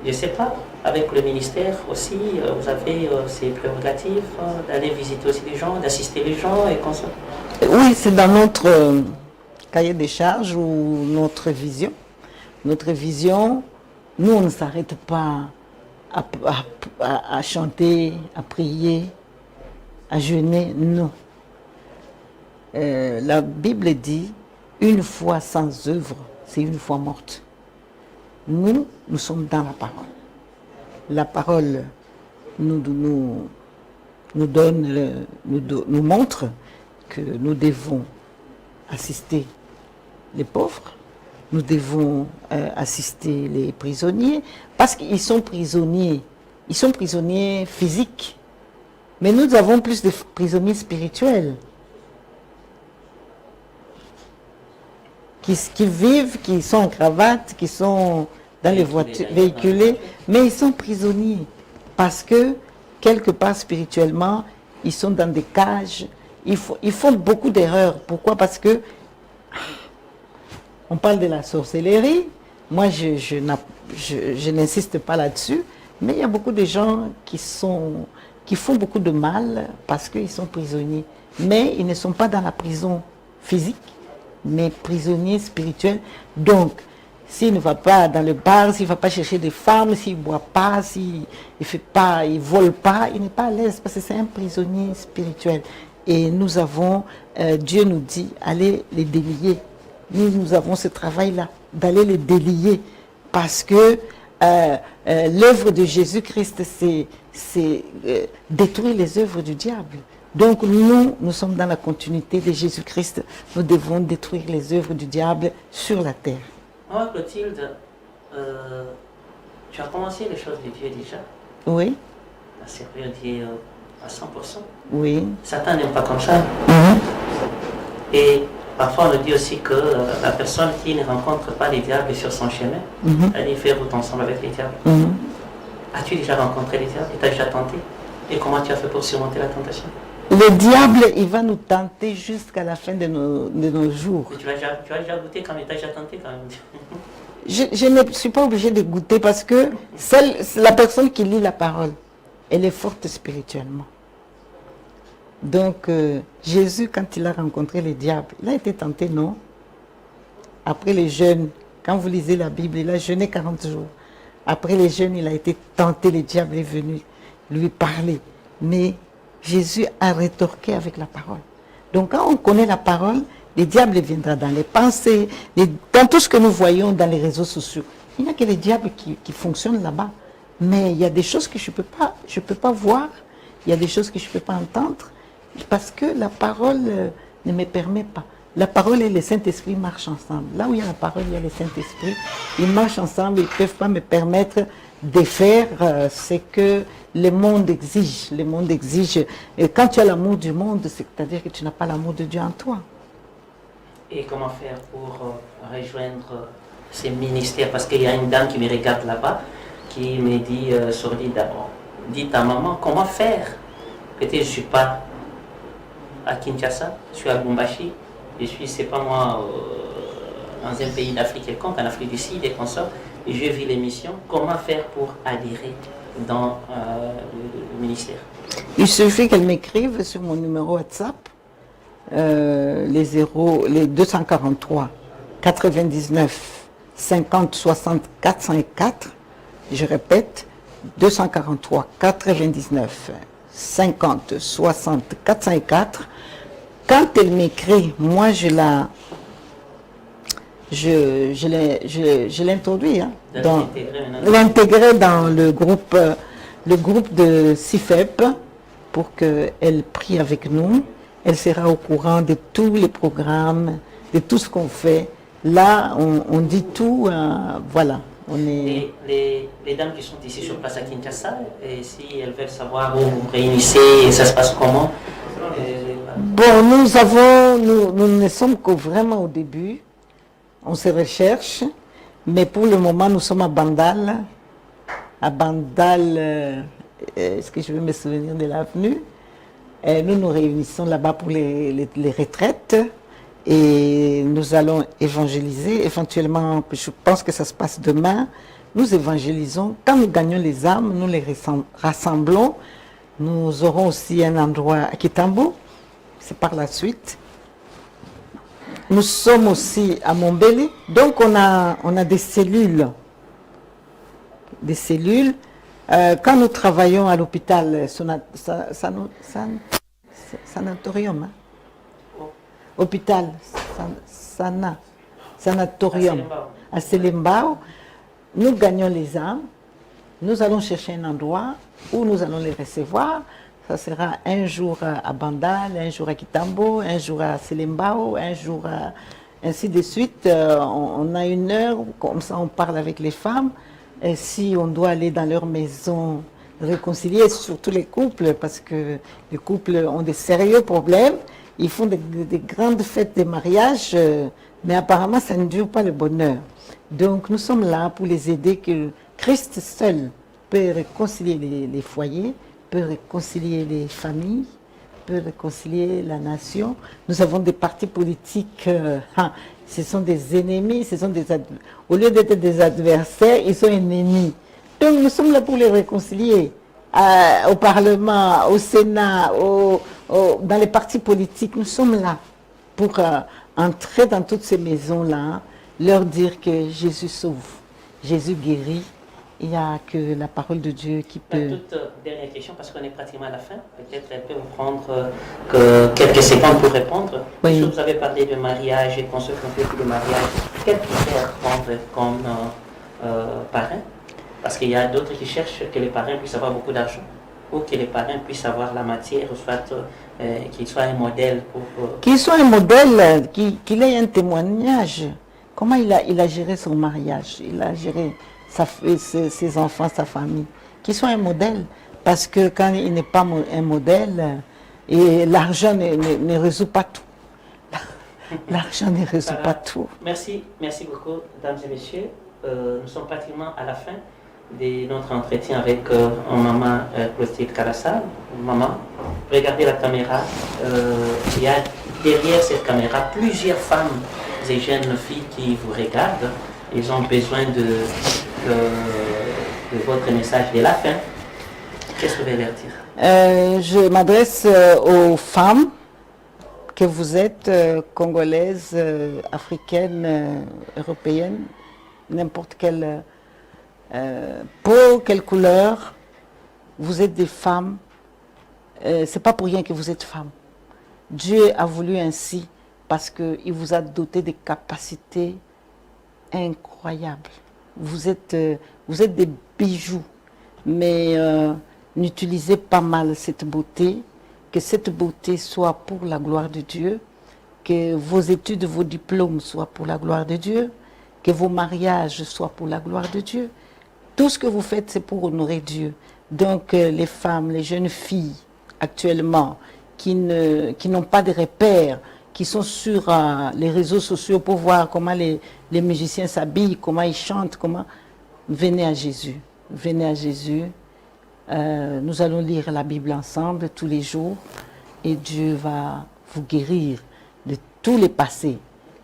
je ne sais pas, avec le ministère aussi, vous avez ces prérogatives d'aller visiter aussi les gens, d'assister les gens et consorts. Oui, c'est dans notre cahier des charges ou notre vision. Notre vision, nous, on ne s'arrête pas à chanter, à prier, à jeûner, non. La Bible dit, une foi sans œuvre, c'est une foi morte. Nous sommes dans la parole. La parole nous montre que nous devons assister les pauvres, nous devons assister les prisonniers, parce qu'ils sont prisonniers physiques, mais nous avons plus de prisonniers spirituels qui vivent, qui sont en cravate, qui sont dans les voitures véhiculées, mais ils sont prisonniers parce que quelque part spirituellement, ils sont dans des cages. Ils font beaucoup d'erreurs. Pourquoi? Parce que on parle de la sorcellerie. Moi, je n'insiste pas là-dessus, mais il y a beaucoup de gens qui font beaucoup de mal parce qu'ils sont prisonniers. Mais ils ne sont pas dans la prison physique, mais prisonniers spirituels. Donc, s'il ne va pas dans le bar, s'il ne va pas chercher des femmes, s'il ne boit pas, s'il ne vole pas, il n'est pas à l'aise parce que c'est un prisonnier spirituel. Et nous avons, Dieu nous dit, allez les délier. Nous avons ce travail-là, d'aller les délier. Parce que l'œuvre de Jésus-Christ, c'est détruire les œuvres du diable. Donc nous sommes dans la continuité de Jésus-Christ. Nous devons détruire les œuvres du diable sur la terre. Oh, Clotilde, tu as commencé les choses de Dieu déjà. Oui. À servir Dieu à 100%. Oui. Satan n'aime pas comme ça. Mm-hmm. Et parfois on nous dit aussi que la personne qui ne rencontre pas les diables sur son chemin, elle y fait route ensemble avec les diables. Mm-hmm. As-tu déjà rencontré les diables et tu as déjà tenté? Et comment tu as fait pour surmonter la tentation? Le diable, il va nous tenter jusqu'à la fin de nos jours. Et tu as déjà goûté quand même, tu as déjà tenté quand même. Je ne suis pas obligée de goûter parce que la personne qui lit la parole, elle est forte spirituellement. Donc, Jésus, quand il a rencontré les diables, il a été tenté, non? Après les jeûnes, quand vous lisez la Bible, il a jeûné 40 jours. Après les jeûnes, il a été tenté, le diable est venu lui parler. Mais Jésus a rétorqué avec la parole. Donc, quand on connaît la parole, le diable viendra dans les pensées, dans tout ce que nous voyons dans les réseaux sociaux. Il n'y a que les diables qui fonctionnent là-bas. Mais il y a des choses que je peux pas voir, il y a des choses que je ne peux pas entendre, parce que la parole ne me permet pas. La parole et le Saint-Esprit marchent ensemble. Là où il y a la parole, il y a le Saint-Esprit. Ils marchent ensemble, ils ne peuvent pas me permettre de faire ce que le monde exige. Le monde exige. Et quand tu as l'amour du monde, c'est-à-dire que tu n'as pas l'amour de Dieu en toi. Et comment faire pour rejoindre ces ministères? Parce qu'il y a une dame qui me regarde là-bas, qui me dit, Sourdi, d'abord, dis ta maman, comment faire? Peut-être je ne suis pas à Kinshasa, je suis à Lubumbashi, je suis, c'est pas moi, dans un pays d'Afrique quelconque, en Afrique du Sud et consorts, et je vis l'émission. Comment faire pour adhérer dans le ministère? Il suffit qu'elle m'écrive sur mon numéro WhatsApp, les 243 99 50 60 404. Je répète, 243 99 50 60 404. Quand elle m'écrit, moi je l'introduis, hein, l'intégrer dans le groupe de CIFEP pour qu'elle prie avec nous. Elle sera au courant de tous les programmes, de tout ce qu'on fait. Là, on dit tout, voilà. On est... les dames qui sont ici sur place à Kinshasa, et si elles veulent savoir où vous vous réunissez, ça se passe comment? Bon, nous ne sommes que vraiment au début. On se recherche, mais pour le moment, nous sommes à Bandal. À Bandal, est-ce que je vais me souvenir de l'avenue? Nous nous réunissons là-bas pour les retraites et nous allons évangéliser. Éventuellement, je pense que ça se passe demain. Nous évangélisons. Quand nous gagnons les âmes, nous les rassemblons. Nous aurons aussi un endroit à Kitambo. C'est par la suite. Nous sommes aussi à Montbéliard. Donc on a des cellules. Des cellules. Quand nous travaillons à l'hôpital sanatorium, hein? Hôpital sanatorium à Selembao, nous gagnons les âmes, nous allons chercher un endroit où nous allons les recevoir. Ça sera un jour à Bandal, un jour à Kitambo, un jour à Selembao, un jour ainsi de suite. On a une heure, comme ça on parle avec les femmes. Et si on doit aller dans leur maison réconcilier, surtout les couples, parce que les couples ont de sérieux problèmes, ils font des grandes fêtes de mariage, mais apparemment ça ne dure pas le bonheur. Donc nous sommes là pour les aider, que Christ seul peut réconcilier les foyers, peut réconcilier les familles, peut réconcilier la nation. Nous avons des partis politiques, ce sont des ennemis, au lieu d'être des adversaires, ils sont ennemis. Donc nous sommes là pour les réconcilier. Au Parlement, au Sénat, dans les partis politiques, nous sommes là pour entrer dans toutes ces maisons-là, leur dire que Jésus sauve, Jésus guérit. Il n'y a que la parole de Dieu qui peut... Toute dernière question, parce qu'on est pratiquement à la fin. Peut-être elle peut vous prendre quelques secondes pour répondre. Oui. Vous avez parlé de mariage et qu'on se confie de mariage. Quel critère prendre comme parrain? Parce qu'il y a d'autres qui cherchent que les parrains puissent avoir beaucoup d'argent, ou que les parrains puissent avoir la matière, soit qu'ils soient un modèle pour... Qu'ils soient un modèle, qu'il ait un témoignage. Comment il a géré son mariage? Il a géré... ses enfants, sa famille, qui sont un modèle. Parce que quand il n'est pas un modèle, et l'argent ne résout pas tout. L'argent ne résout pas tout. Merci beaucoup, mesdames et messieurs. Nous sommes pratiquement à la fin. de notre entretien avec maman Clotilde Calassal. Maman, regardez la caméra. Il y a derrière cette caméra plusieurs femmes et jeunes filles qui vous regardent. Ils ont besoin de votre message de la fin. Qu'est-ce que vous voulez leur dire? Je m'adresse aux femmes que vous êtes, congolaises, africaines, européennes, n'importe quelle peau, quelle couleur. Vous êtes des femmes. C'est pas pour rien que vous êtes femmes. Dieu a voulu ainsi parce qu'il vous a doté de capacités incroyables. Vous êtes des bijoux, mais n'utilisez pas mal cette beauté, que cette beauté soit pour la gloire de Dieu, que vos études, vos diplômes soient pour la gloire de Dieu, que vos mariages soient pour la gloire de Dieu. Tout ce que vous faites, c'est pour honorer Dieu. Donc les femmes, les jeunes filles actuellement qui n'ont pas de repères, qui sont sur les réseaux sociaux pour voir comment les musiciens s'habillent, comment ils chantent, venez à Jésus. Venez à Jésus. Nous allons lire la Bible ensemble tous les jours et Dieu va vous guérir de tous les passés.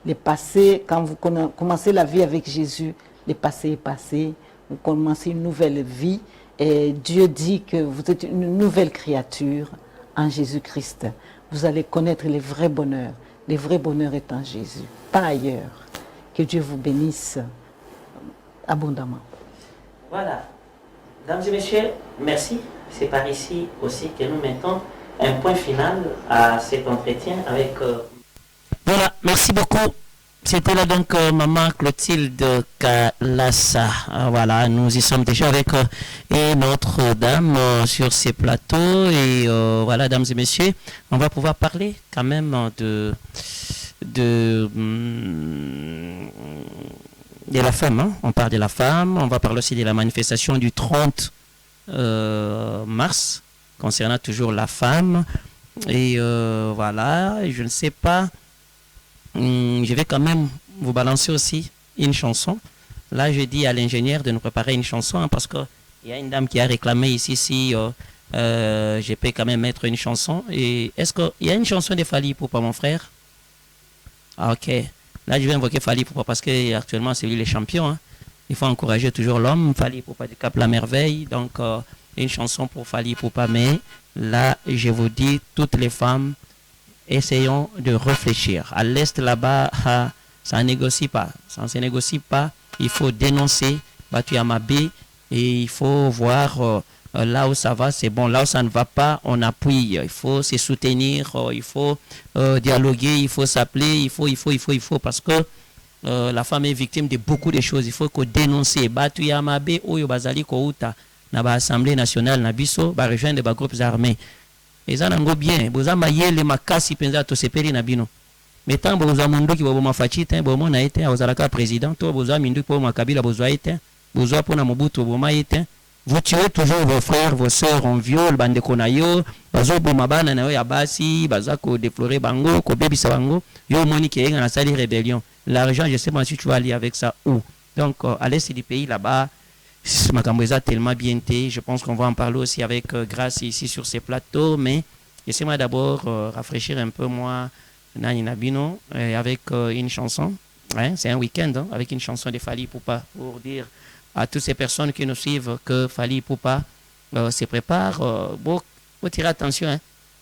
Les passés, quand vous commencez la vie avec Jésus, le passé est passé, vous commencez une nouvelle vie et Dieu dit que vous êtes une nouvelle créature en Jésus-Christ. Vous allez connaître le vrai bonheur. Le vrai bonheur est en Jésus, pas ailleurs. Que Dieu vous bénisse abondamment. Voilà. Mesdames et messieurs, merci. C'est par ici aussi que nous mettons un point final à cet entretien avec... Voilà, merci beaucoup. C'était là donc maman Clotilde Kalassa. Voilà, nous y sommes déjà avec Notre-Dame sur ces plateaux. Et voilà, dames et messieurs, on va pouvoir parler quand même de la femme. Hein. On parle de la femme, on va parler aussi de la manifestation du 30 mars concernant toujours la femme. Et voilà, je ne sais pas... je vais quand même vous balancer aussi une chanson. Là, je dis à l'ingénieur de nous préparer une chanson hein, parce qu'il y a une dame qui a réclamé ici si je peux quand même mettre une chanson. Et est-ce qu'il y a une chanson de Fally Ipupa, mon frère? Ah, ok. Là, je vais invoquer Fally Ipupa parce qu'actuellement, c'est lui le champion. Hein. Il faut encourager toujours l'homme. Fally Ipupa du Cap La Merveille. Donc, une chanson pour Fally Ipupa. Mais là, je vous dis, toutes les femmes, essayons de réfléchir. À l'Est, là-bas, ça ne négocie pas. Ça ne se négocie pas. Il faut dénoncer Batu Yamabé et il faut voir là où ça va, c'est bon. Là où ça ne va pas, on appuie. Il faut se soutenir, il faut dialoguer, il faut s'appeler, il faut. Parce que la femme est victime de beaucoup de choses. Il faut qu'on dénonce. Batu Yamabé, Oyo Bazali Kouta, na ba Assemblée nationale, na biso, ba rejoindre des groupes armés. Eza nango bien boza mayele makasi penza to sepeli na bino metan boza mundu ki bobo mafachita bomo na ete ozalaka président to boza mindu po makabila boza ete boza pona mobutu boma ete vous tuez toujours vos frères vos sœurs en viol bande konayo bazo boma bana na yo ya basi baza ko déplorer bango ko bebisa bango yo moni ki enga na sali rébellion l'argent je sais pas si tu vas aller avec ça où donc à l'est du pays là-bas Makambo est tellement bien été. Je pense qu'on va en parler aussi avec Grâce ici sur ces plateaux. Mais laissez-moi d'abord rafraîchir un peu moi, Nani Nabino, avec une chanson. Hein, c'est un week-end hein, avec une chanson de Fally Ipupa pour dire à toutes ces personnes qui nous suivent que Fally Ipupa se prépare. Bon, faut tirer attention. Hein.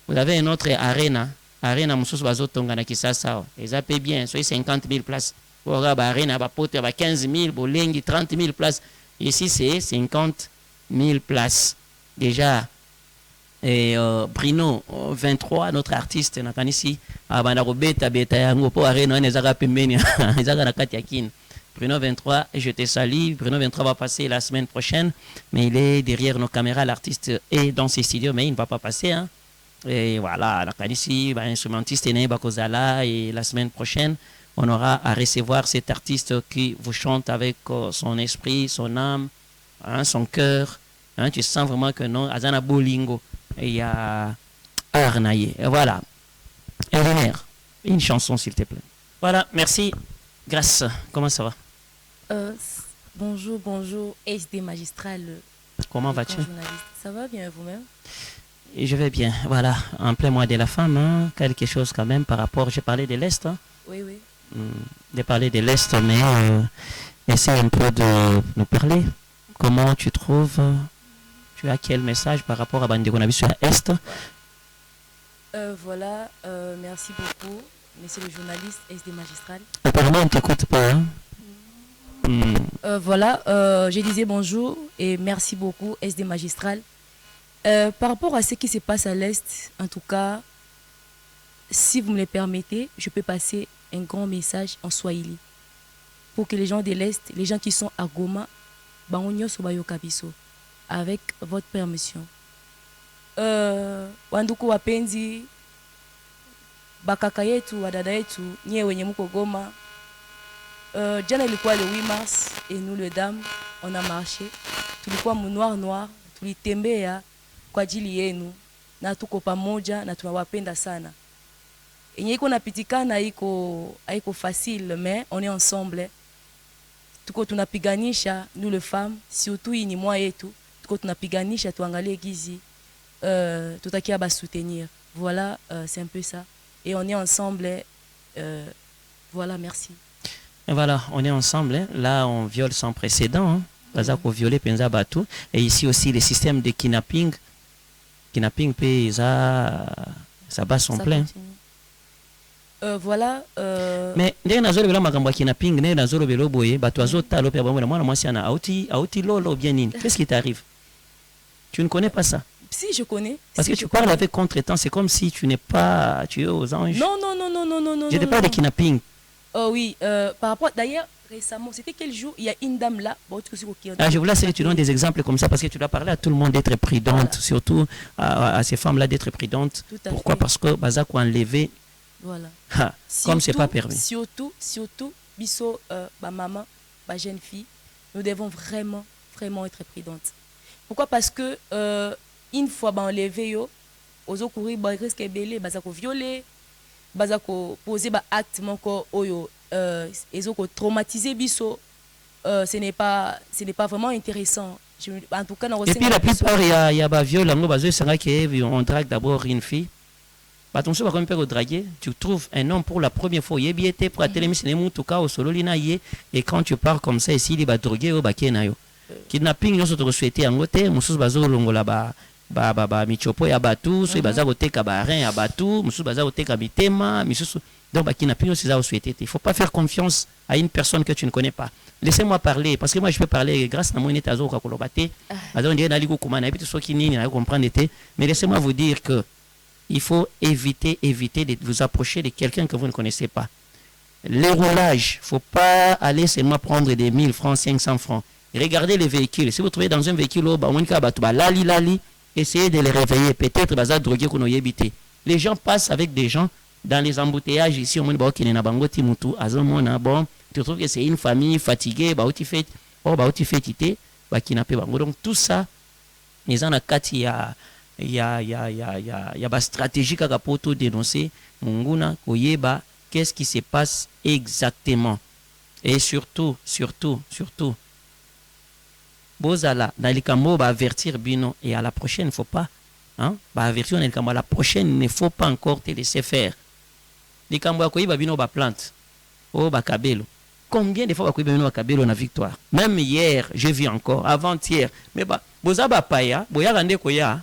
Vous avez une autre arena. Arena Moussous Bazotonga na Kisasa. Ils appellent bien. Soit 50 000 places. Pour arena, pote, 15 000, bolengi, 30 000 places. Ici, c'est 50 000 places. Déjà, et Bruno 23, notre artiste, Bruno 23, je te salue. Bruno 23 va passer la semaine prochaine, mais il est derrière nos caméras. L'artiste est dans ses studios, mais il ne va pas passer. Hein. Et voilà, l'instrumentiste est né Bakozala, et la semaine prochaine, on aura à recevoir cet artiste qui vous chante avec son esprit, son âme, hein, son cœur. Hein, tu sens vraiment que non, Azana Bolingo, il y a Arnaye. Voilà. Ingénieur, une chanson s'il te plaît. Voilà, merci. Grâce. Comment ça va? Bonjour, bonjour, SD magistral, Comment le grand vas-tu? journaliste. Ça va bien vous-même? Et je vais bien. Voilà, en plein mois de la femme, hein, quelque chose quand même par rapport. J'ai parlé de l'Est, hein, Oui, oui. de parler de l'Est, mais essaie un peu de nous parler. Comment tu trouves, tu as quel message par rapport à Bande Konabi sur l'Est? Voilà, merci beaucoup, monsieur le journaliste SD magistral. Apparemment, on ne t'écoute pas. Hein? Voilà, je disais bonjour et merci beaucoup, SD magistral. Par rapport à ce qui se passe à l'Est, en tout cas, si vous me le permettez, je peux passer un grand message en Swahili pour que les gens de l'Est, les gens qui sont à Goma, bangonyo sobayoka biso, avec votre permission. Wanduku wapenzi, bakaka yetu, wadada yetu, nyie wenye muko Goma. Jana ilikuwa le 8 mars et nous les dames, on a marché. Tulikuwa mu noir, tulitembea kwa ajili yenu na tuko pamoja na tunawapenda sana. Yenye iko napitikana haiko facile, mais on est ensemble. Tuko tunapiganisha nous les femmes, surtout hii ni mwa yetu. Tuko tunapiganisha tuangalie gizi tutakia ba soutenir. Voilà, c'est un peu ça. Et on est ensemble. Voilà, merci. Et voilà, on est ensemble. Hein. Là, on viole sans précédent. Hein. Bazako violer penza batu. Et ici aussi, le système de kidnapping. Kidnapping, ça bat son plein. Voilà. Mais ndenge nazolo bela makambo ya kidnapping, ndenge nazolo belo boye, batu azotalo pe bamwe na mwana mwasi ana auti lolo bien nini. Qu'est-ce qui t'arrive? Tu ne connais pas ça? Si, je connais. Parce si, que tu parles avec contretemps, c'est comme si tu n'es pas, tu es aux anges. Non, non, non, non, non, non, non. Je te parle de kidnapping. Oh oui, par rapport, d'ailleurs, récemment, c'était quel jour? Il y a une dame là. Je voulais que tu donnes des exemples comme ça parce que tu dois parler à tout le monde d'être prudente, voilà. Surtout à ces femmes-là d'être prudentes. Pourquoi? Parce que Bazako enlevé. Voilà. Comme c'est pas permis. Surtout, biso, ma maman, ma jeune fille, nous devons vraiment être prudentes. Pourquoi? Parce que une fois enlevé yo, ozo courir risque belé, bazako violer, bazako poser ba acte moko oyo ezoko traumatiser biso. Ce n'est pas vraiment intéressant. En tout cas, et puis la plupart il y a ba viol ngo bazo sanga que on drague d'abord une fille. Batonso ba comme peut draguer, tu trouves un homme pour la première fois, il est bien pour atteler mais en tout cas au solo lina yé et quand tu pars comme ça ici il va droguer au bakena yo. Kidnapping nous autres souhaité en côté mususu bazo longola ba michopo ya batu so baza koteka ba rein ya batu mususu baza koteka mitema misusu donc ba kidnapping c'est ça souhaité. Il faut pas faire confiance à une personne que tu ne connais pas. Laissez-moi parler parce que moi je peux parler grâce à mon état azo ka kolobate bazo ndiye nali ko kumana epi so kinini na comprendre été mais laissez-moi vous dire que il faut éviter de vous approcher de quelqu'un que vous ne connaissez pas. Les roulages, il ne faut pas aller seulement prendre des 1000 francs, 500 francs. Regardez les véhicules. Si vous trouvez dans un véhicule, essayez de les réveiller. Peut-être que droguer qu'on a évité. Les gens passent avec des gens dans les embouteillages ici. Bon, tu trouves que c'est une famille fatiguée. Donc tout ça, ils ont un cas il y a une stratégie pour tout dénoncer munguna koyeba qu'est-ce qui se passe exactement et surtout bozala dans les cambo va avertir bino et à la prochaine il faut pas hein va avertir dans les cambo à la prochaine il ne faut pas encore te laisser faire les cambo koyeba bino ba plante oh ba kabelo combien de fois koyeba bino ba kabelo na victoire même hier j'ai vu encore avant-hier mais ba bozaba paya boya rande koya.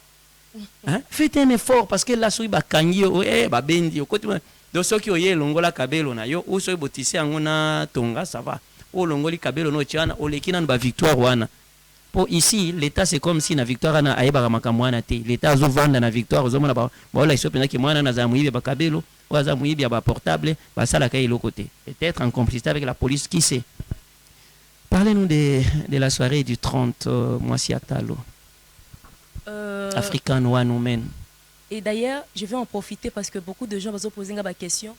Hein? Faites un effort parce que là soy ba kangi o ba bendi o koti do soki oye longola kabelo na yo o soy botisi angona tonga ça va o longoli kabelo no tiana o lekina ba victoire wana pour ici l'état c'est comme si na victoire na ayeba makambo wana te l'état zo vanda na victoire zo mona ba la iso pena ki mwana na za muibi ba kabelo o za muibi ba portable ba sala kai lo côté peut-être en complicité avec la police qui sait. Parlez-nous de la soirée du 30 mois si atalo. African One Woman. Et d'ailleurs, je vais en profiter parce que beaucoup de gens vont poser la question.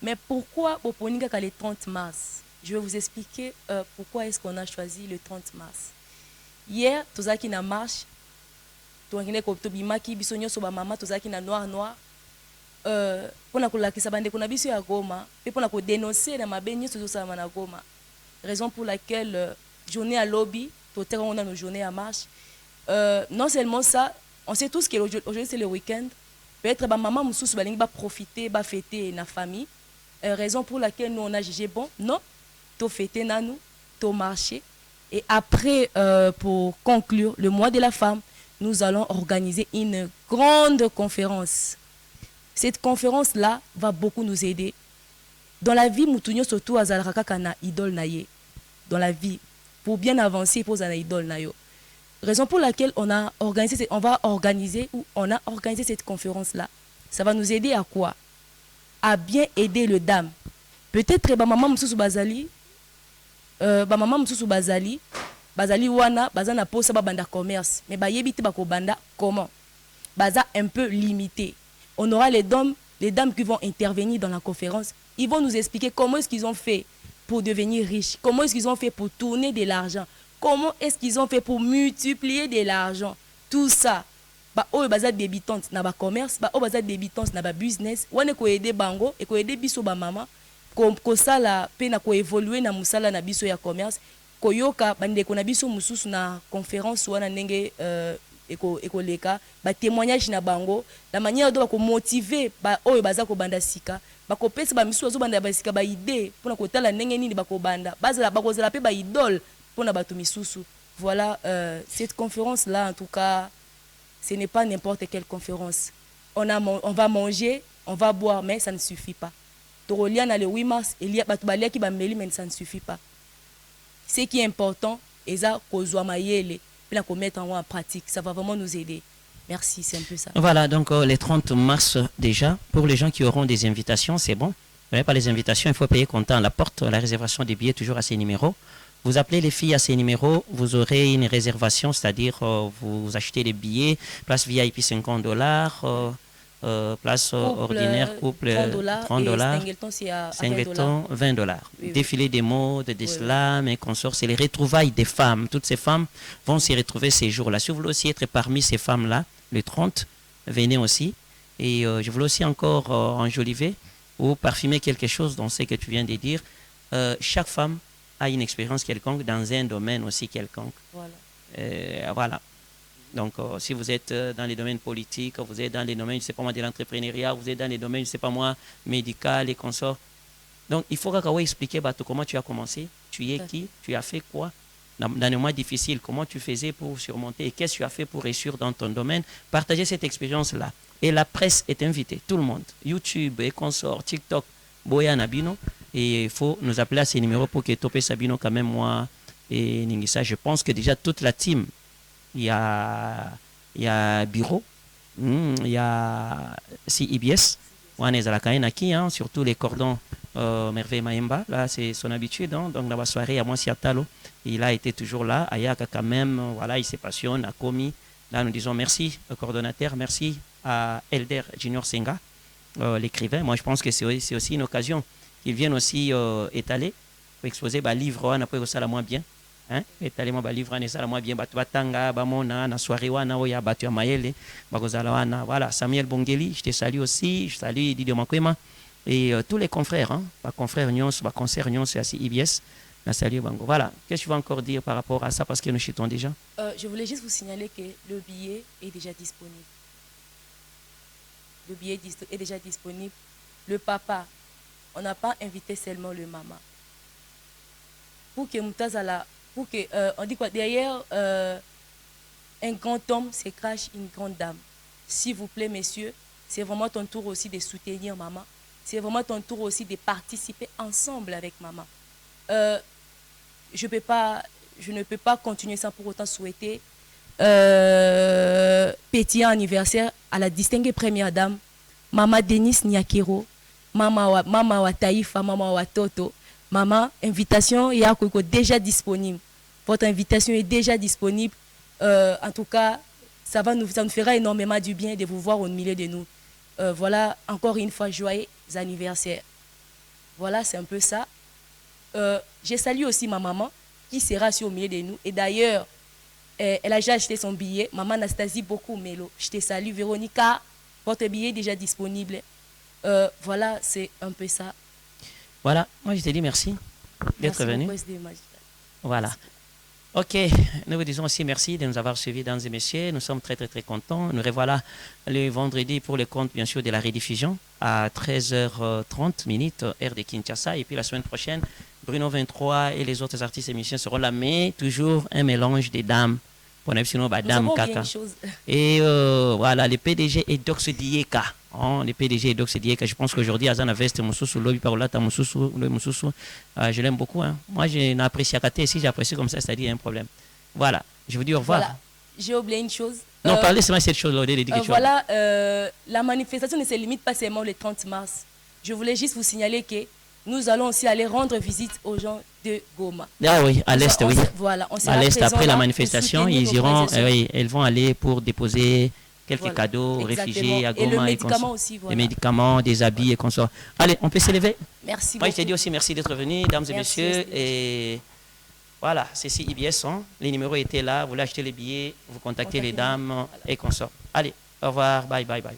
Mais pourquoi au le 30 mars? Je vais vous expliquer pourquoi est-ce qu'on a choisi le 30 mars. Hier, tous qui na marche, tous qui na kotobimaki bisonyo soba mama, tous qui na noir. Pour na kolakisa bande kona biso ya Goma, et pour na ko dénoncer na mabenyo sozo sa na Goma. Raison pour laquelle journée à lobby, on a nos journées à marche. Non seulement ça, on sait tous qu'aujourd'hui c'est le week-end. Peut-être que maman Moussous va profiter, va fêter la famille. Raison pour laquelle nous on a jugé bon, non, to fêter nous, to marcher. Et après, pour conclure le mois de la femme, nous allons organiser une grande conférence. Cette conférence-là va beaucoup nous aider. Dans la vie, nous surtout à Zalrakakana, idole naye. Dans la vie, pour bien avancer, pour une idole nayo. Raison pour laquelle on a organisé cette conférence-là. Ça va nous aider à quoi? À bien aider le dame. Peut-être que maman Moussou Bazali, Bazali wana, bazana posa banda commerce, mais bayebite bako banda comment? Baza un peu limité. On aura les dames qui vont intervenir dans la conférence. Ils vont nous expliquer comment est-ce qu'ils ont fait pour devenir riches, comment est-ce qu'ils ont fait pour tourner de l'argent, comment est-ce qu'ils ont fait pour multiplier de l'argent. Tout ça. Ba o baza débutante na ba commerce, ba o baza débutante na ba business, wane ko aider bango et ko aider biso ba mama ko sala pe na ko évoluer na musala na biso ya commerce, ko yoka bande ko na biso mususu na conférence wana ndenge eko leka ba témoignage na bango, la manière dont ko motiver ba o baza ko banda sika, ba ko pesa ba misu zo banda ba sika ba idée pour na ko tala ndenge nini ba ko banda, bazala ba ko zala pe ba idole pour na bato misusu. Voilà, cette conférence là en tout cas ce n'est pas n'importe quelle conférence. On va manger, on va boire, mais ça ne suffit pas. Torolian a le 8 mars, il y a Batubalia qui va mêler, mais ça ne suffit pas. Ce qui est important, c'est qu'on mette en pratique. Ça va vraiment nous aider. Merci, c'est un peu ça. Voilà, donc les 30 mars déjà, pour les gens qui auront des invitations, c'est bon. Vous n'avez pas les invitations, il faut payer comptant à la porte, la réservation des billets toujours à ces numéros. Vous appelez les filles à ces numéros, vous aurez une réservation, c'est-à-dire vous achetez les billets, place VIP $50, place ordinaire couple $30, Singleton $20. Oui, défilé des modes, des slams et consorts, c'est les retrouvailles des femmes. Toutes ces femmes vont s'y retrouver ces jours-là. Si vous voulez aussi être parmi ces femmes-là, les 30, venez aussi. Et je voulais aussi encore enjoliver ou parfumer quelque chose dans ce que tu viens de dire. Chaque femme a une expérience quelconque dans un domaine aussi quelconque. Voilà. Voilà. Donc, si vous êtes dans les domaines politiques, vous êtes dans les domaines, je ne sais pas moi, de l'entrepreneuriat, vous êtes dans les domaines, je ne sais pas moi, médical et consorts. Donc, il faut qu'Akawa explique comment tu as commencé, tu es qui, tu as fait quoi, dans les mois difficiles, comment tu faisais pour surmonter et qu'est-ce que tu as fait pour réussir dans ton domaine. Partagez cette expérience-là. Et la presse est invitée, tout le monde. YouTube et consorts, TikTok, Boya Nabino. Et il faut nous appeler à ces numéros pour que Topé Sabino, quand même, moi et Ningisa. Je pense que déjà toute la team, il y a Bureau, il y a CIBS, surtout les cordons Merveille Maemba, là c'est son habitude, hein, donc dans la soirée à moi Siatalo, il a été toujours là, Ayaka quand même, voilà, il se passionne, a commis. Là nous disons merci au coordonnateur, merci à Elder Junior Senga, l'écrivain. Moi je pense que c'est aussi une occasion qu'ils viennent aussi étaler, pour exposer le livre, on a pas ça la moins bien. Hein, étaler mon livre on ça la moins bien, batanga, bamona, na soirée wana oya batu ya mayele, bakozala wana. Voilà, Samuel Bongeli, je te salue aussi, je salue Didier Makwema et tous les confrères, hein, les confrères Nyons, les concerts Nyons et aussi IBS. La salut Bango. Voilà, qu'est-ce que tu vas encore dire par rapport à ça parce que nous chutons déjà? Je voulais juste vous signaler que le billet est déjà disponible. Le billet est déjà disponible. Le papa, on n'a pas invité seulement le maman. Pour que Moutazala, pour que, on dit quoi, derrière un grand homme se cache une grande dame. S'il vous plaît, messieurs, c'est vraiment ton tour aussi de soutenir maman. C'est vraiment ton tour aussi de participer ensemble avec maman. Je ne peux pas continuer sans pour autant souhaiter petit anniversaire à la distinguée première dame, Maman Denise Nyakero, Maman wa Taïfa, Maman wa Toto. Maman, invitation est déjà disponible. Votre invitation est déjà disponible. En tout cas, ça nous fera énormément du bien de vous voir au milieu de nous. Voilà, encore une fois, joyeux anniversaire. Voilà, c'est un peu ça. Je salue aussi ma maman qui sera au milieu de nous. Et d'ailleurs, elle a déjà acheté son billet. Maman Anastasie beaucoup Melo. Je te salue, Véronica. Votre billet est déjà disponible. Voilà, c'est un peu ça. Voilà, moi je te dis merci d'être venu. Voilà. Ok, nous vous disons aussi merci de nous avoir suivis, mesdames et messieurs. Nous sommes très, très, très contents. Nous revoilà le vendredi pour le compte, bien sûr, de la rediffusion à 13h30 minutes, heure de Kinshasa. Et puis la semaine prochaine, Bruno 23 et les autres artistes et musiciens seront là, mais toujours un mélange des dames. Nous avons oublié une chose. Et voilà, le PDG est Dox Dieka. Le PDG est Dox Dieka. Je pense qu'aujourd'hui, Azana Veste, Moussoussou, Lobby Parolata, Moussoussou, je l'aime beaucoup. Hein. Moi, je n'apprécie à Kate. Si j'apprécie comme ça, c'est-à-dire un problème. Voilà, je vous dis au revoir. Voilà, j'ai oublié une chose. Non, parlez seulement de cette chose-là. Voilà, la manifestation ne se limite pas seulement le 30 mars. Je voulais juste vous signaler que nous allons aussi aller rendre visite aux gens de Goma. Ah oui, à l'est, oui. Voilà, on à l'est, après la manifestation, ils iront, oui, elles vont aller pour déposer quelques cadeaux aux réfugiés à Goma. Et le médicament aussi, voilà. Les médicaments, des habits et consorts. Allez, on peut s'élever. Merci Moi, beaucoup. je te dis aussi merci d'être venu, dames et messieurs. Et voilà, c'est ici IBS. Les numéros étaient là. Vous voulez acheter les billets, vous contactez les dames et consorts. Allez, au revoir, bye, bye, bye.